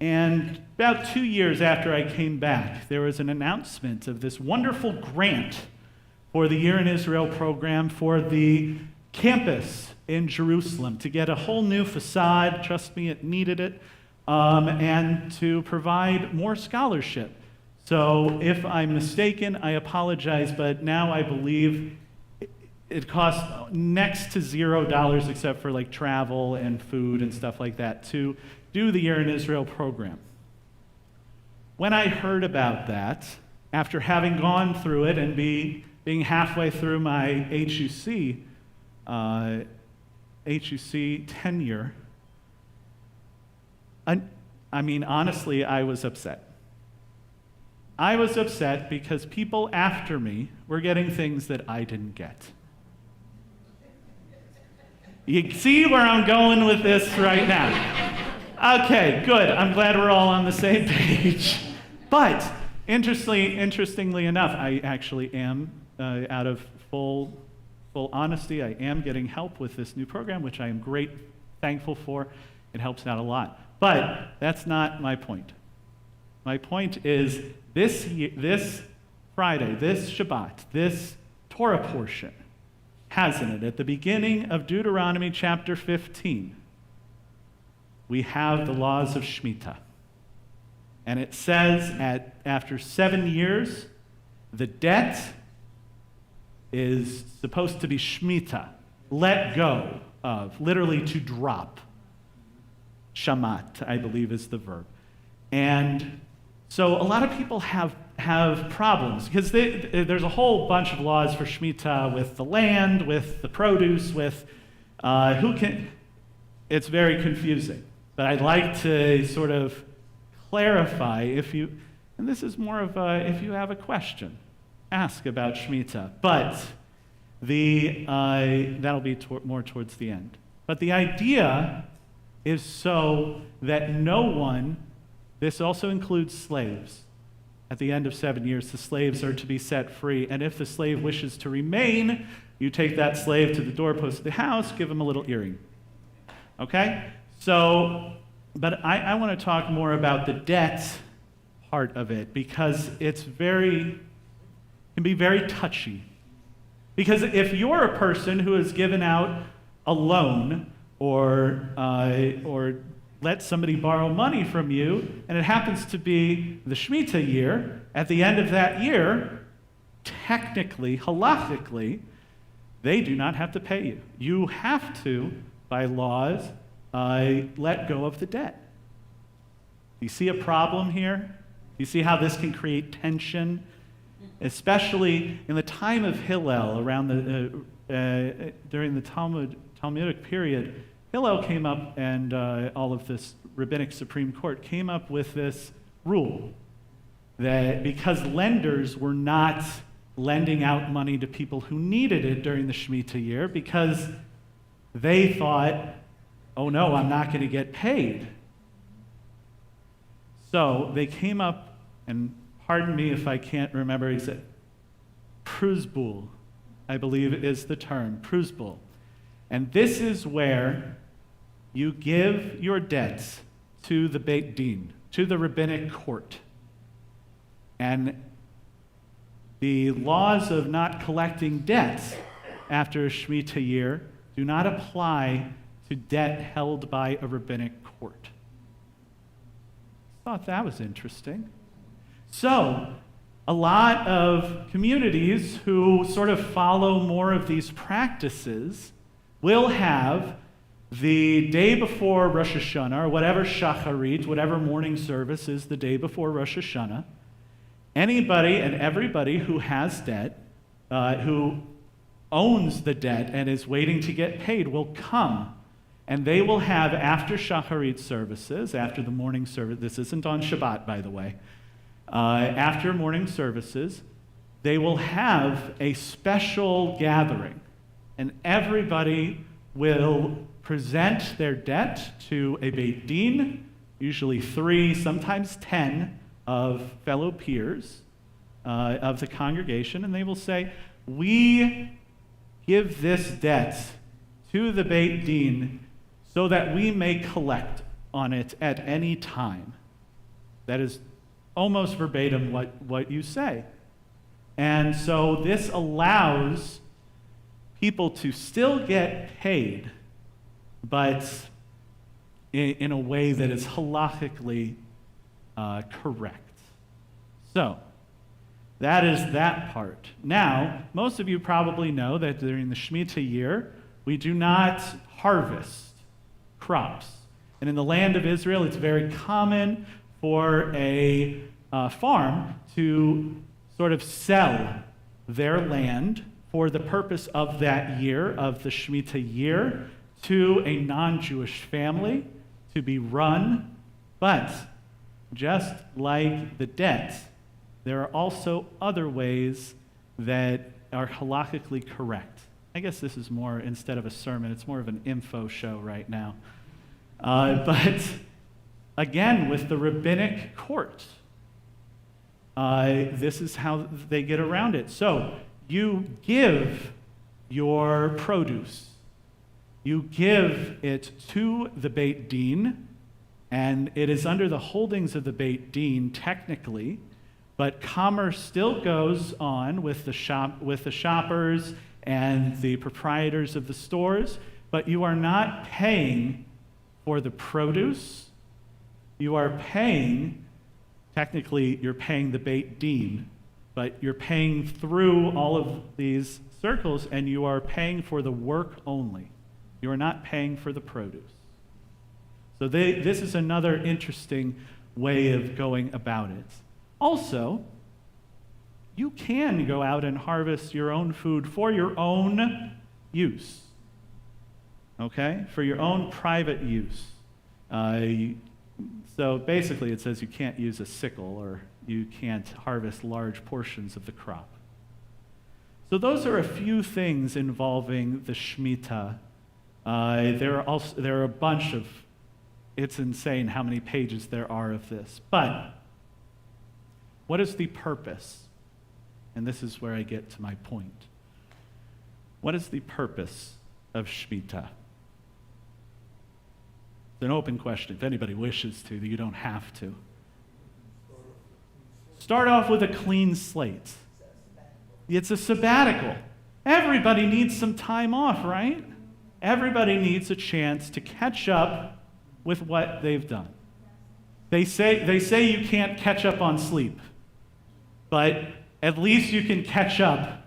And about 2 years after I came back, there was an announcement of this wonderful grant for the Year in Israel program for the campus in Jerusalem to get a whole new facade. Trust me, it needed it. And to provide more scholarship. So if I'm mistaken, I apologize, but now I believe it costs next to $0 except for like travel and food and stuff like that to do the Year in Israel program. When I heard about that, after having gone through it and being halfway through my HUC tenure, I mean, honestly, I was upset. I was upset because people after me were getting things that I didn't get. You see where I'm going with this right now? Okay, good. I'm glad we're all on the same page. But interestingly enough, I actually am, out of full honesty, I am getting help with this new program, which I am thankful for. It helps out a lot. But that's not my point. My point is this Friday, this Shabbat, this Torah portion has in it, at the beginning of Deuteronomy chapter 15, we have the laws of Shemitah. And it says after 7 years, the debt is supposed to be Shemitah, let go of, literally to drop. Shamat, I believe, is the verb. And so a lot of people have problems because there's a whole bunch of laws for Shemitah with the land, with the produce, with it's very confusing. But I'd like to sort of clarify and this is more of if you have a question, ask about Shemitah. But that'll be more towards the end. But the idea is so that no one, this also includes slaves. At the end of 7 years, the slaves are to be set free. And if the slave wishes to remain, you take that slave to the doorpost of the house, give him a little earring. Okay? So, but I want to talk more about the debt part of it because it can be very touchy. Because if you're a person who has given out a loan or let somebody borrow money from you, and it happens to be the Shemitah year, at the end of that year, technically, halachically, they do not have to pay you. You have to, by laws, let go of the debt. Do you see a problem here? Do you see how this can create tension? Especially in the time of Hillel, around during the Talmudic period, Hillel came up and all of this rabbinic Supreme Court came up with this rule that because lenders were not lending out money to people who needed it during the Shemitah year because they thought, oh no, I'm not going to get paid. So they came up, and pardon me if I can't remember, he said, pruzbul, I believe is the term, pruzbul. And this is where you give your debts to the Beit Din, to the rabbinic court. And the laws of not collecting debts after a Shemitah year do not apply to debt held by a rabbinic court. I thought that was interesting. So, a lot of communities who sort of follow more of these practices will have the day before Rosh Hashanah, or whatever shacharit, whatever morning service is the day before Rosh Hashanah, anybody and everybody who has debt, who owns the debt and is waiting to get paid will come. And they will have, after shacharit services, after the morning service, this isn't on Shabbat, by the way, after morning services, they will have a special gathering. And everybody will present their debt to a Beit Din, usually 3, sometimes 10 of fellow peers of the congregation, and they will say, we give this debt to the Beit Din so that we may collect on it at any time. That is almost verbatim what you say. And so this allows people to still get paid, but in a way that is halakhically correct. So, that is that part. Now, most of you probably know that during the Shemitah year, we do not harvest crops. And in the land of Israel, it's very common for a farm to sort of sell their land for the purpose of that year, of the Shemitah year, to a non-Jewish family to be run. But just like the debt, there are also other ways that are halakhically correct. I guess this is more, instead of a sermon, it's more of an info show right now. But again, with the rabbinic court, this is how they get around it. So you give your produce. You give it to the Beit Din, and it is under the holdings of the Beit Din technically, but commerce still goes on with the shoppers and the proprietors of the stores, but you are not paying for the produce. You are paying, technically you're paying the Beit Din, but you're paying through all of these circles, and you are paying for the work only. You are not paying for the produce. So this is another interesting way of going about it. Also, you can go out and harvest your own food for your own use, okay? For your own private use. So basically it says you can't use a sickle or you can't harvest large portions of the crop. So those are a few things involving the Shemitah. There are a bunch of, it's insane how many pages there are of this. But what is the purpose? And this is where I get to my point. What is the purpose of Shemitah? It's an open question. If anybody wishes to, you don't have to. Start off with a clean slate. It's a sabbatical. Everybody needs some time off, right? Everybody needs a chance to catch up with what they've done. They say you can't catch up on sleep, but at least you can catch up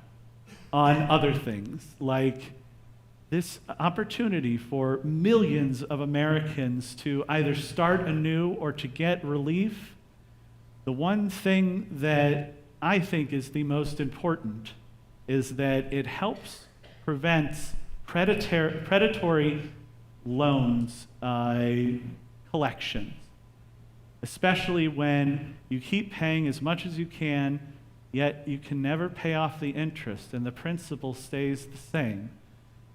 on other things, like this opportunity for millions of Americans to either start anew or to get relief. The one thing that I think is the most important is that it helps prevent predatory loans collections, especially when you keep paying as much as you can, yet you can never pay off the interest, and the principal stays the same.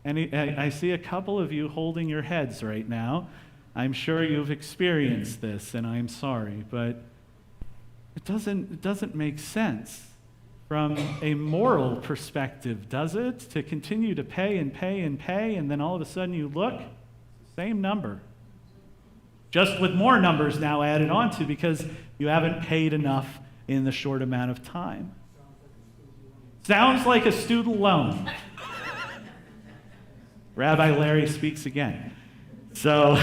And I see a couple of you holding your heads right now. I'm sure you've experienced this, and I'm sorry, but it doesn't make sense from a moral perspective, does it? To continue to pay and pay and pay, and then all of a sudden you look, same number. Just with more numbers now added onto because you haven't paid enough in the short amount of time. Sounds like a student loan. Rabbi Larry speaks again. So,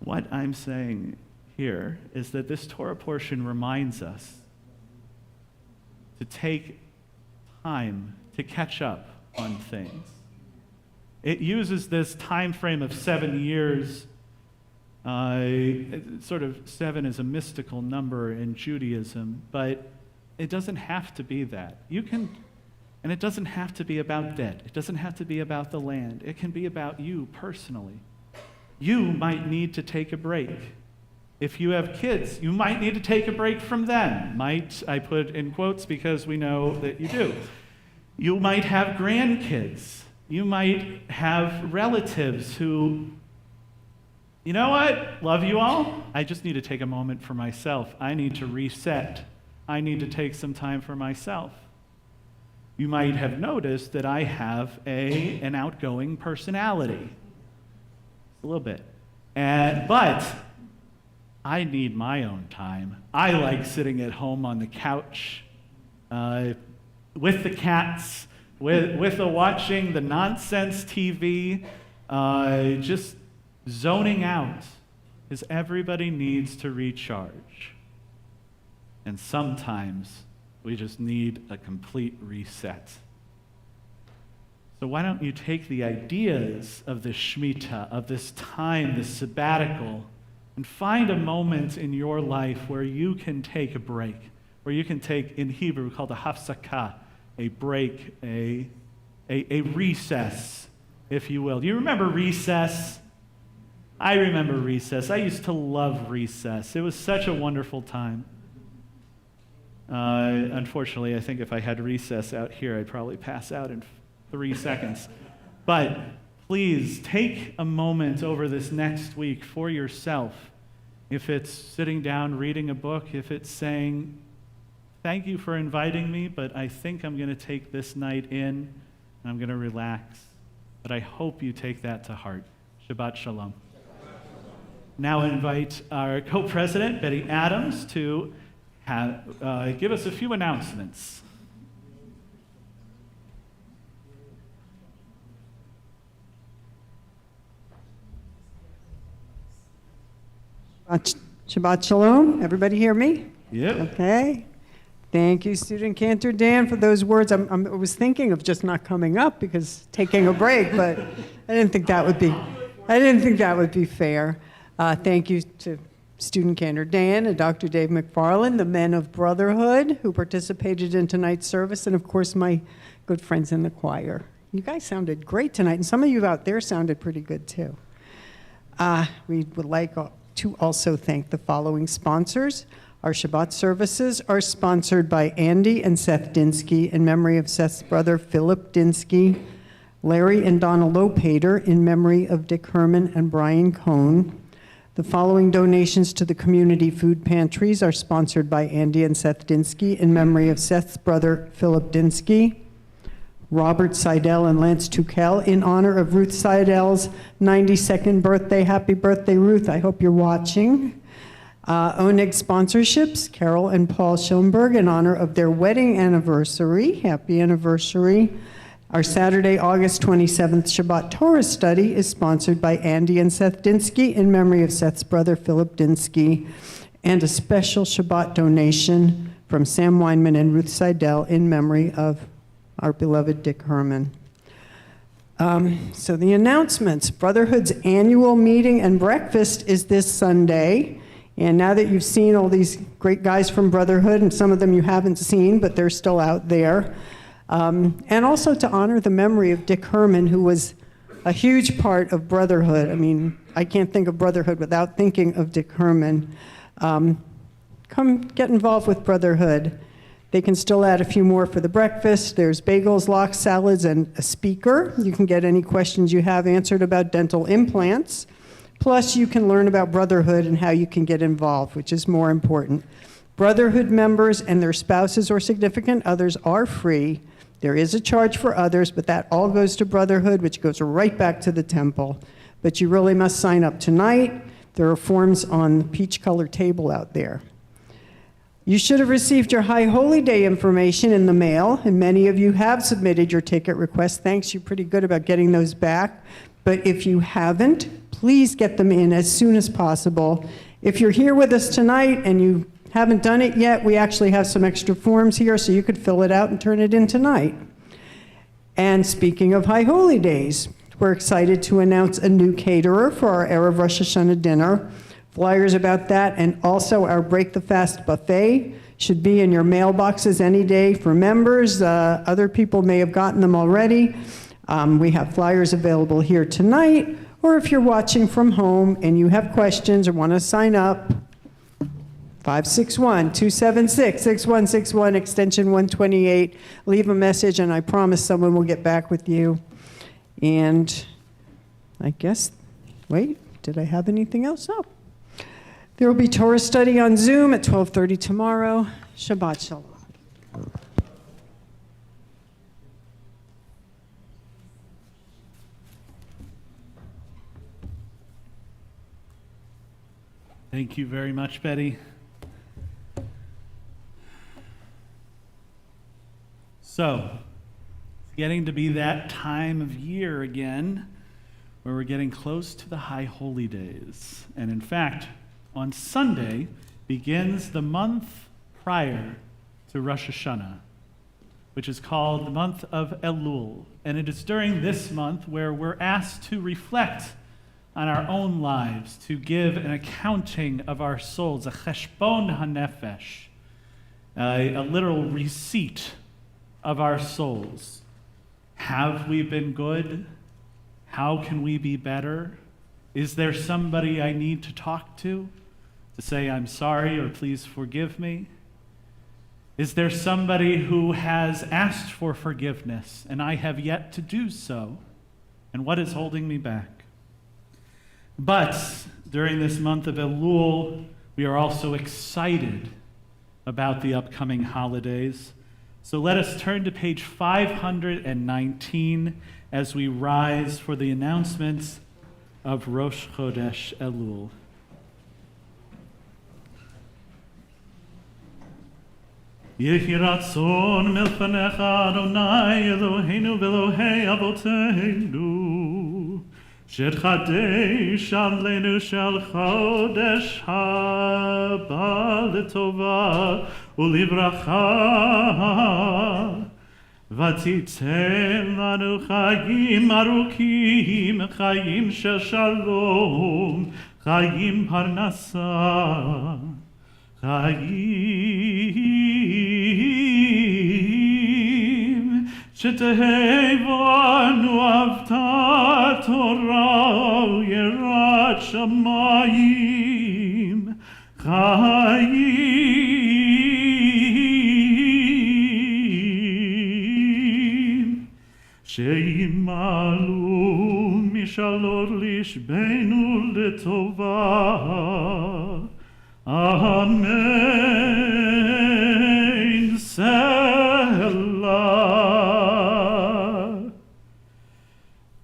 what I'm saying here is that this Torah portion reminds us to take time to catch up on things. It uses this time frame of 7 years. Sort of 7 is a mystical number in Judaism, but it doesn't have to be that. And it doesn't have to be about debt. It doesn't have to be about the land. It can be about you personally. You might need to take a break. If you have kids, you might need to take a break from them. Might, I put in quotes because we know that you do. You might have grandkids. You might have relatives who, you know what? Love you all. I just need to take a moment for myself. I need to reset. I need to take some time for myself. You might have noticed that I have an outgoing personality. A little bit. But I need my own time. I like sitting at home on the couch with the cats, with watching the nonsense TV, just zoning out, because everybody needs to recharge. And sometimes we just need a complete reset. So why don't you take the ideas of this Shemitah, of this time, this sabbatical, and find a moment in your life where you can take a break, where you can take, in Hebrew, called a hafsakah, a break, a recess, if you will. Do you remember recess? I remember recess. I used to love recess. It was such a wonderful time. Unfortunately, I think if I had recess out here, I'd probably pass out in 3 seconds. But please take a moment over this next week for yourself. If it's sitting down reading a book, if it's saying, thank you for inviting me, but I think I'm going to take this night in and I'm going to relax. But I hope you take that to heart. Shabbat Shalom. Now I invite our co-president, Betty Adams, to give us a few announcements. Shabbat Shalom. Everybody hear me? Yep. Okay. Thank you, Student Cantor Dan, for those words. I was thinking of just not coming up because taking a break, but I didn't think that would be fair. Thank you to Student Cantor Dan and Dr. Dave McFarland, the men of Brotherhood who participated in tonight's service, and of course my good friends in the choir. You guys sounded great tonight, and some of you out there sounded pretty good too. We would like to also thank the following sponsors. Our Shabbat services are sponsored by Andy and Seth Dinsky in memory of Seth's brother Philip Dinsky, Larry and Donna Lopater in memory of Dick Herman and Brian Cohn. The following donations to the community food pantries are sponsored by Andy and Seth Dinsky in memory of Seth's brother Philip Dinsky, Robert Seidel and Lance Tukel in honor of Ruth Seidel's 92nd birthday. Happy birthday, Ruth. I hope you're watching. Oneg sponsorships, Carol and Paul Schoenberg in honor of their wedding anniversary. Happy anniversary. Our Saturday, August 27th Shabbat Torah study is sponsored by Andy and Seth Dinsky in memory of Seth's brother Philip Dinsky, and a special Shabbat donation from Sam Weinman and Ruth Seidel in memory of our beloved Dick Herman. So the announcements. Brotherhood's annual meeting and breakfast is this Sunday. And now that you've seen all these great guys from Brotherhood, and some of them you haven't seen, but they're still out there, and also to honor the memory of Dick Herman, who was a huge part of Brotherhood. I mean, I can't think of Brotherhood without thinking of Dick Herman. Come get involved with Brotherhood. They can still add a few more for the breakfast. There's bagels, lox, salads, and a speaker. You can get any questions you have answered about dental implants. Plus, you can learn about Brotherhood and how you can get involved, which is more important. Brotherhood members and their spouses or significant others are free. There is a charge for others, but that all goes to Brotherhood, which goes right back to the temple. But you really must sign up tonight. There are forms on the peach-colored table out there. You should have received your High Holy Day information in the mail, and many of you have submitted your ticket requests. Thanks, you're pretty good about getting those back. But if you haven't, please get them in as soon as possible. If you're here with us tonight and you haven't done it yet, we actually have some extra forms here, so you could fill it out and turn it in tonight. And speaking of High Holy Days, we're excited to announce a new caterer for our Erev Rosh Hashanah dinner. Flyers about that, and also our Break the Fast buffet should be in your mailboxes any day for members. Other people may have gotten them already. We have flyers available here tonight, or if you're watching from home and you have questions or want to sign up, 561-276-6161, extension 128. Leave a message, and I promise someone will get back with you. And I guess, wait, did I have anything else? No. There will be Torah study on Zoom at 12:30 tomorrow. Shabbat Shalom. Thank you very much, Betty. So, it's getting to be that time of year again where we're getting close to the High Holy Days. And in fact, on Sunday begins the month prior to Rosh Hashanah, which is called the month of Elul. And it is during this month where we're asked to reflect on our own lives, to give an accounting of our souls, a cheshbon hanefesh, a literal receipt of our souls. Have we been good? How can we be better? Is there somebody I need to talk to say I'm sorry or please forgive me? Is there somebody who has asked for forgiveness and I have yet to do so? And what is holding me back? But during this month of Elul, we are also excited about the upcoming holidays. So let us turn to page 519 as we rise for the announcements of Rosh Chodesh Elul. Yehi ratzon milfanecha Adonai Eloheinu v'Elohei Avoteinu שתחדש עלינו של חודש הבא לטובה ולברכה ותיתן לנו חיים ארוכים, חיים של שלום, חיים פרנסה, חיים שתהא בנו אהבת תורה ויראת שמיים, חיים שימלאו משאלות לשבנו לטובה, amen, Selah.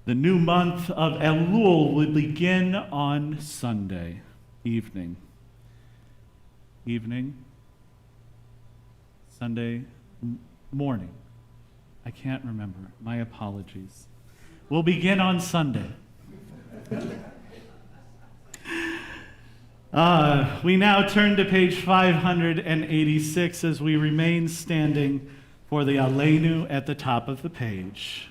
The new month of Elul will begin on Sunday evening. Sunday morning. I can't remember. My apologies. We'll begin on Sunday. We now turn to page 586 as we remain standing for the Aleinu at the top of the page.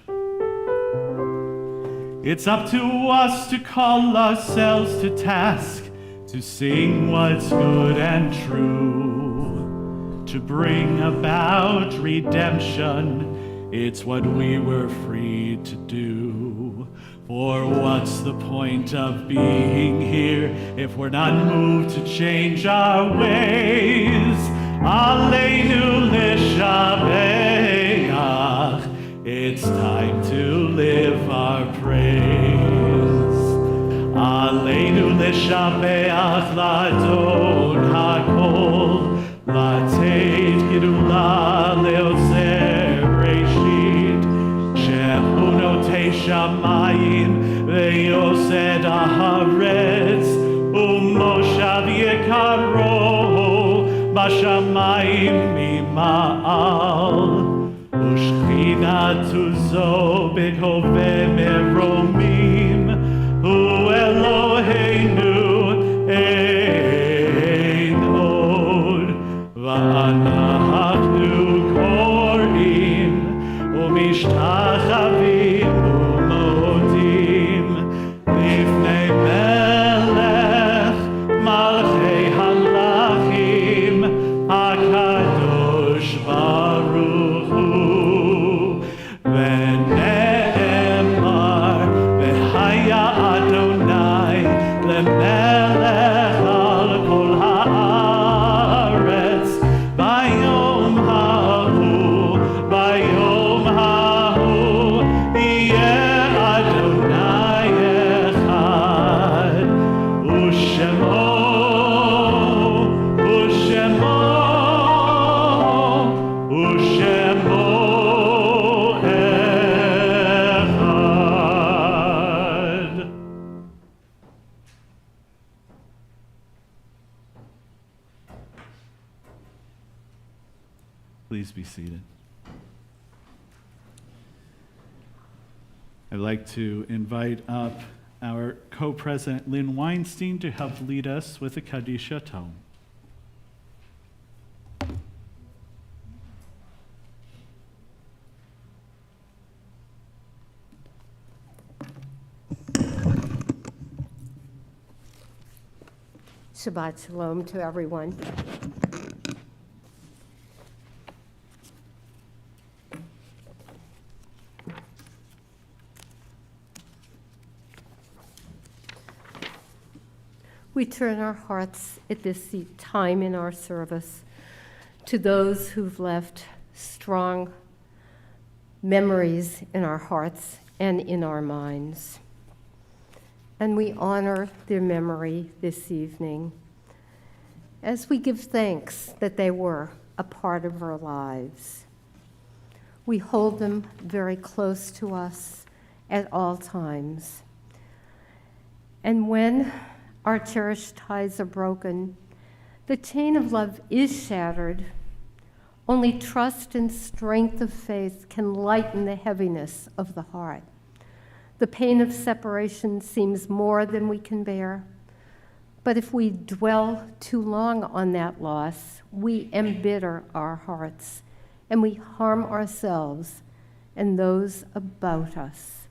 It's up to us to call ourselves to task, to sing what's good and true, to bring about redemption. It's what we were freed to do. For what's the point of being here if we're not moved to change our ways? Aleinu l'shabeach. It's time to live our praise. Aleinu l'shabeach l'adon hakol, l'ateit gedula le'ozer reshit, shehu notei shamayim ve'yosed haaretz, u'moshav yekaro b'shamayim mima'al, u'shchinatu zo b'kove meromim, hu Eloheinu ein od, v'anachnu korim u'mishtachavim u'modim lifnei melech malchei halachim hakadosh baruch hu v'ne'emar Please be seated. I'd like to invite up our co-president, Lynn Weinstein, to help lead us with a Kaddish Tome. Shabbat Shalom to everyone. We turn our hearts at this time in our service to those who've left strong memories in our hearts and in our minds. And we honor their memory this evening as we give thanks that they were a part of our lives. We hold them very close to us at all times. And when our cherished ties are broken, the chain of love is shattered. Only trust and strength of faith can lighten the heaviness of the heart. The pain of separation seems more than we can bear, but if we dwell too long on that loss, we embitter our hearts, and we harm ourselves and those about us.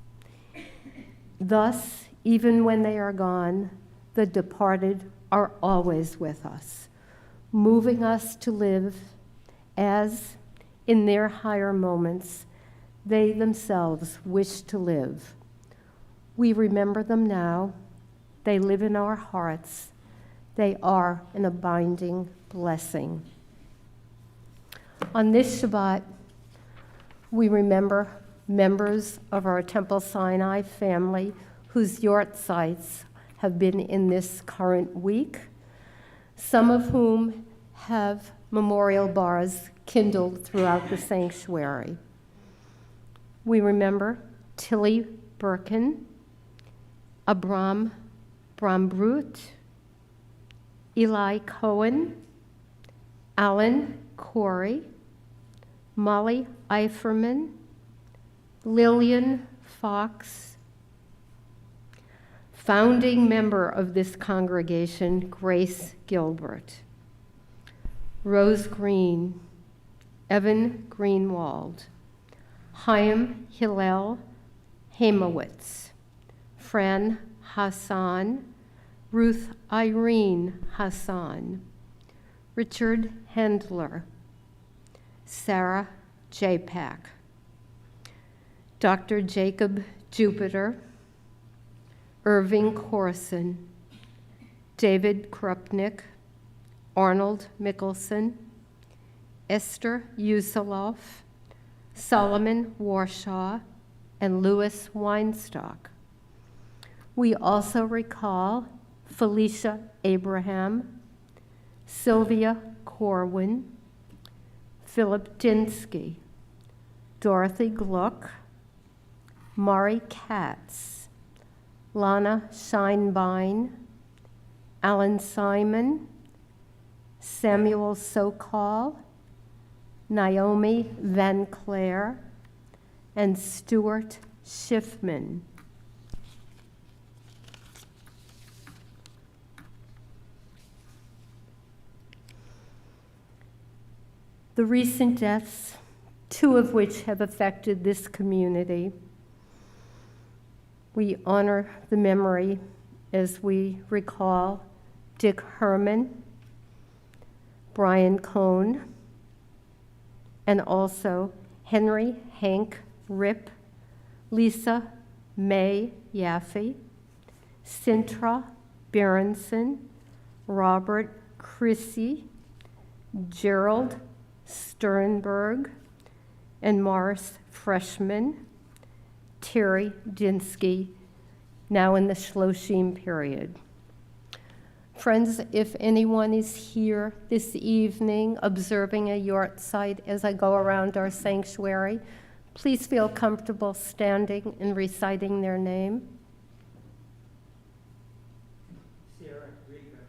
Thus, even when they are gone, the departed are always with us, moving us to live as, in their higher moments, they themselves wish to live. We remember them now. They live in our hearts. They are an abiding blessing. On this Shabbat, we remember members of our Temple Sinai family whose yortzites have been in this current week, some of whom have memorial bars kindled throughout the sanctuary. We remember Tilly Birkin, Abram Brambrut, Eli Cohen, Alan Corey, Molly Eiferman, Lillian Fox, founding member of this congregation, Grace Gilbert, Rose Green, Evan Greenwald, Chaim Hillel Hamowitz, Fran Hassan, Ruth Irene Hassan, Richard Hendler, Sarah Japak, Dr. Jacob Jupiter, Irving Corson, David Krupnik, Arnold Mickelson, Esther Usaloff, Solomon Warshaw, and Louis Weinstock. We also recall Felicia Abraham, Sylvia Corwin, Philip Dinsky, Dorothy Gluck, Mari Katz, Lana Scheinbein, Alan Simon, Samuel Sokol, Naomi Van Clare, and Stuart Schiffman. The recent deaths, two of which have affected this community, we honor the memory as we recall Dick Herman, Brian Cohn, and also Henry Hank Rip, Lisa May Yaffe, Sintra Berenson, Robert Chrissy, Gerald Sternberg, and Morris Freshman, Terry Dinsky, now in the Shloshim period. Friends, if anyone is here this evening observing a yortzeit as I go around our sanctuary, please feel comfortable standing and reciting their name. Sarah Rieger.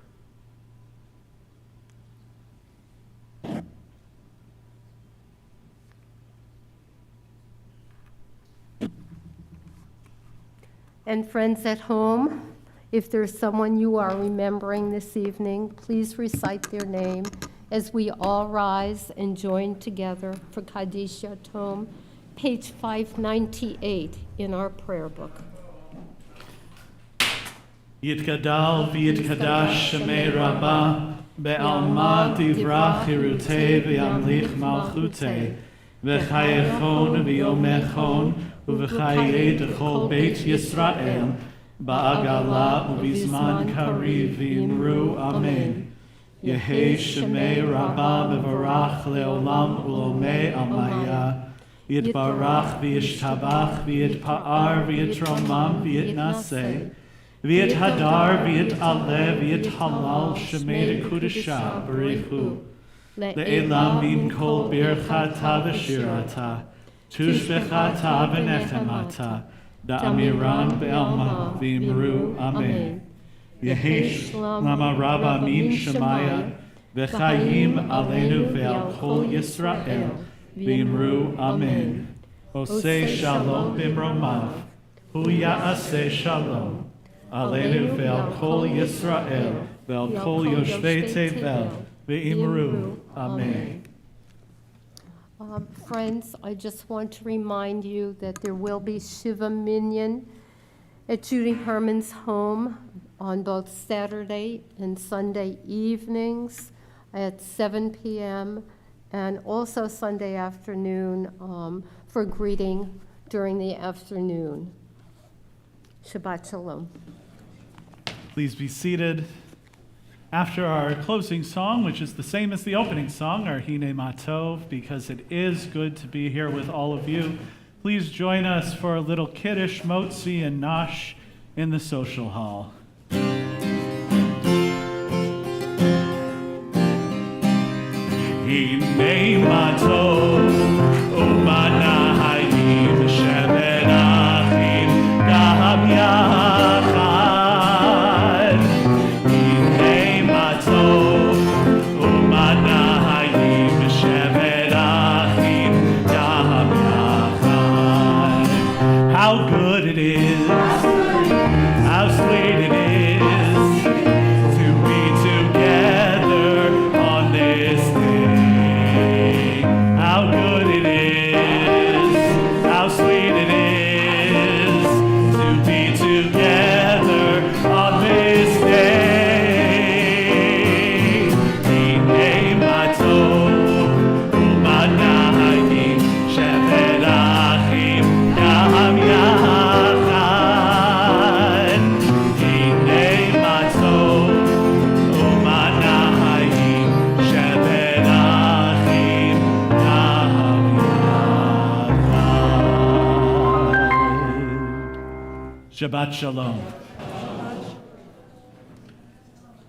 And friends at home, if there's someone you are remembering this evening, please recite their name as we all rise and join together for Kaddish Yatom, page 598 in our prayer book. Yitgadal v'yitkadash shemei Rabbah, be'alma tivrach hirutei v'yamlich malchutei, v'chayechon v'yomechon, uv'chayei dechol beit Yisrael, ba'agala u'bizman kariv v'imru amen. Yehei shemei Rabbah bevarach leolam ulomei amaya, yitbarach v'yishtabach v'yitpa'ar v'yitromam v'yitnaseh, V'yit hadar, v'yit aleh, v'yit halal, shemei kudasha, b'rechu. Le'elam min kol birchata v'shirata, tushbechata v'nechemata, da'amiran be'alma v'imru amen. Yehesh lama rabba min shemaya, v'chayim aleinu ve'al kol Yisrael, v'imru amen. Oseh shalom b'mromav, hu ya'aseh shalom. Aleinu ve'al kol Yisrael, ve'al kol yoshvei tevel, ve'imru. Amen. Friends, I just want to remind you that there will be Shiva Minyan at Judy Herman's home on both Saturday and Sunday evenings at 7 p.m. and also Sunday afternoon for greeting during the afternoon. Shabbat Shalom. Please be seated. After our closing song, which is the same as the opening song, our Hine Matov, because it is good to be here with all of you, please join us for a little Kiddush, Motzi, and Nosh in the social hall. Hine Matov, Umanahayim, Shevet Achim, Gaham Yachad. How good it is, how sweet it is to be together on this day. How good it is, how sweet it is to be together on this day. Hinei matov u'manayim shevet achim gaham yachad. Hinei matov u'manayim shevet achim gaham yachad. Shabbat Shalom.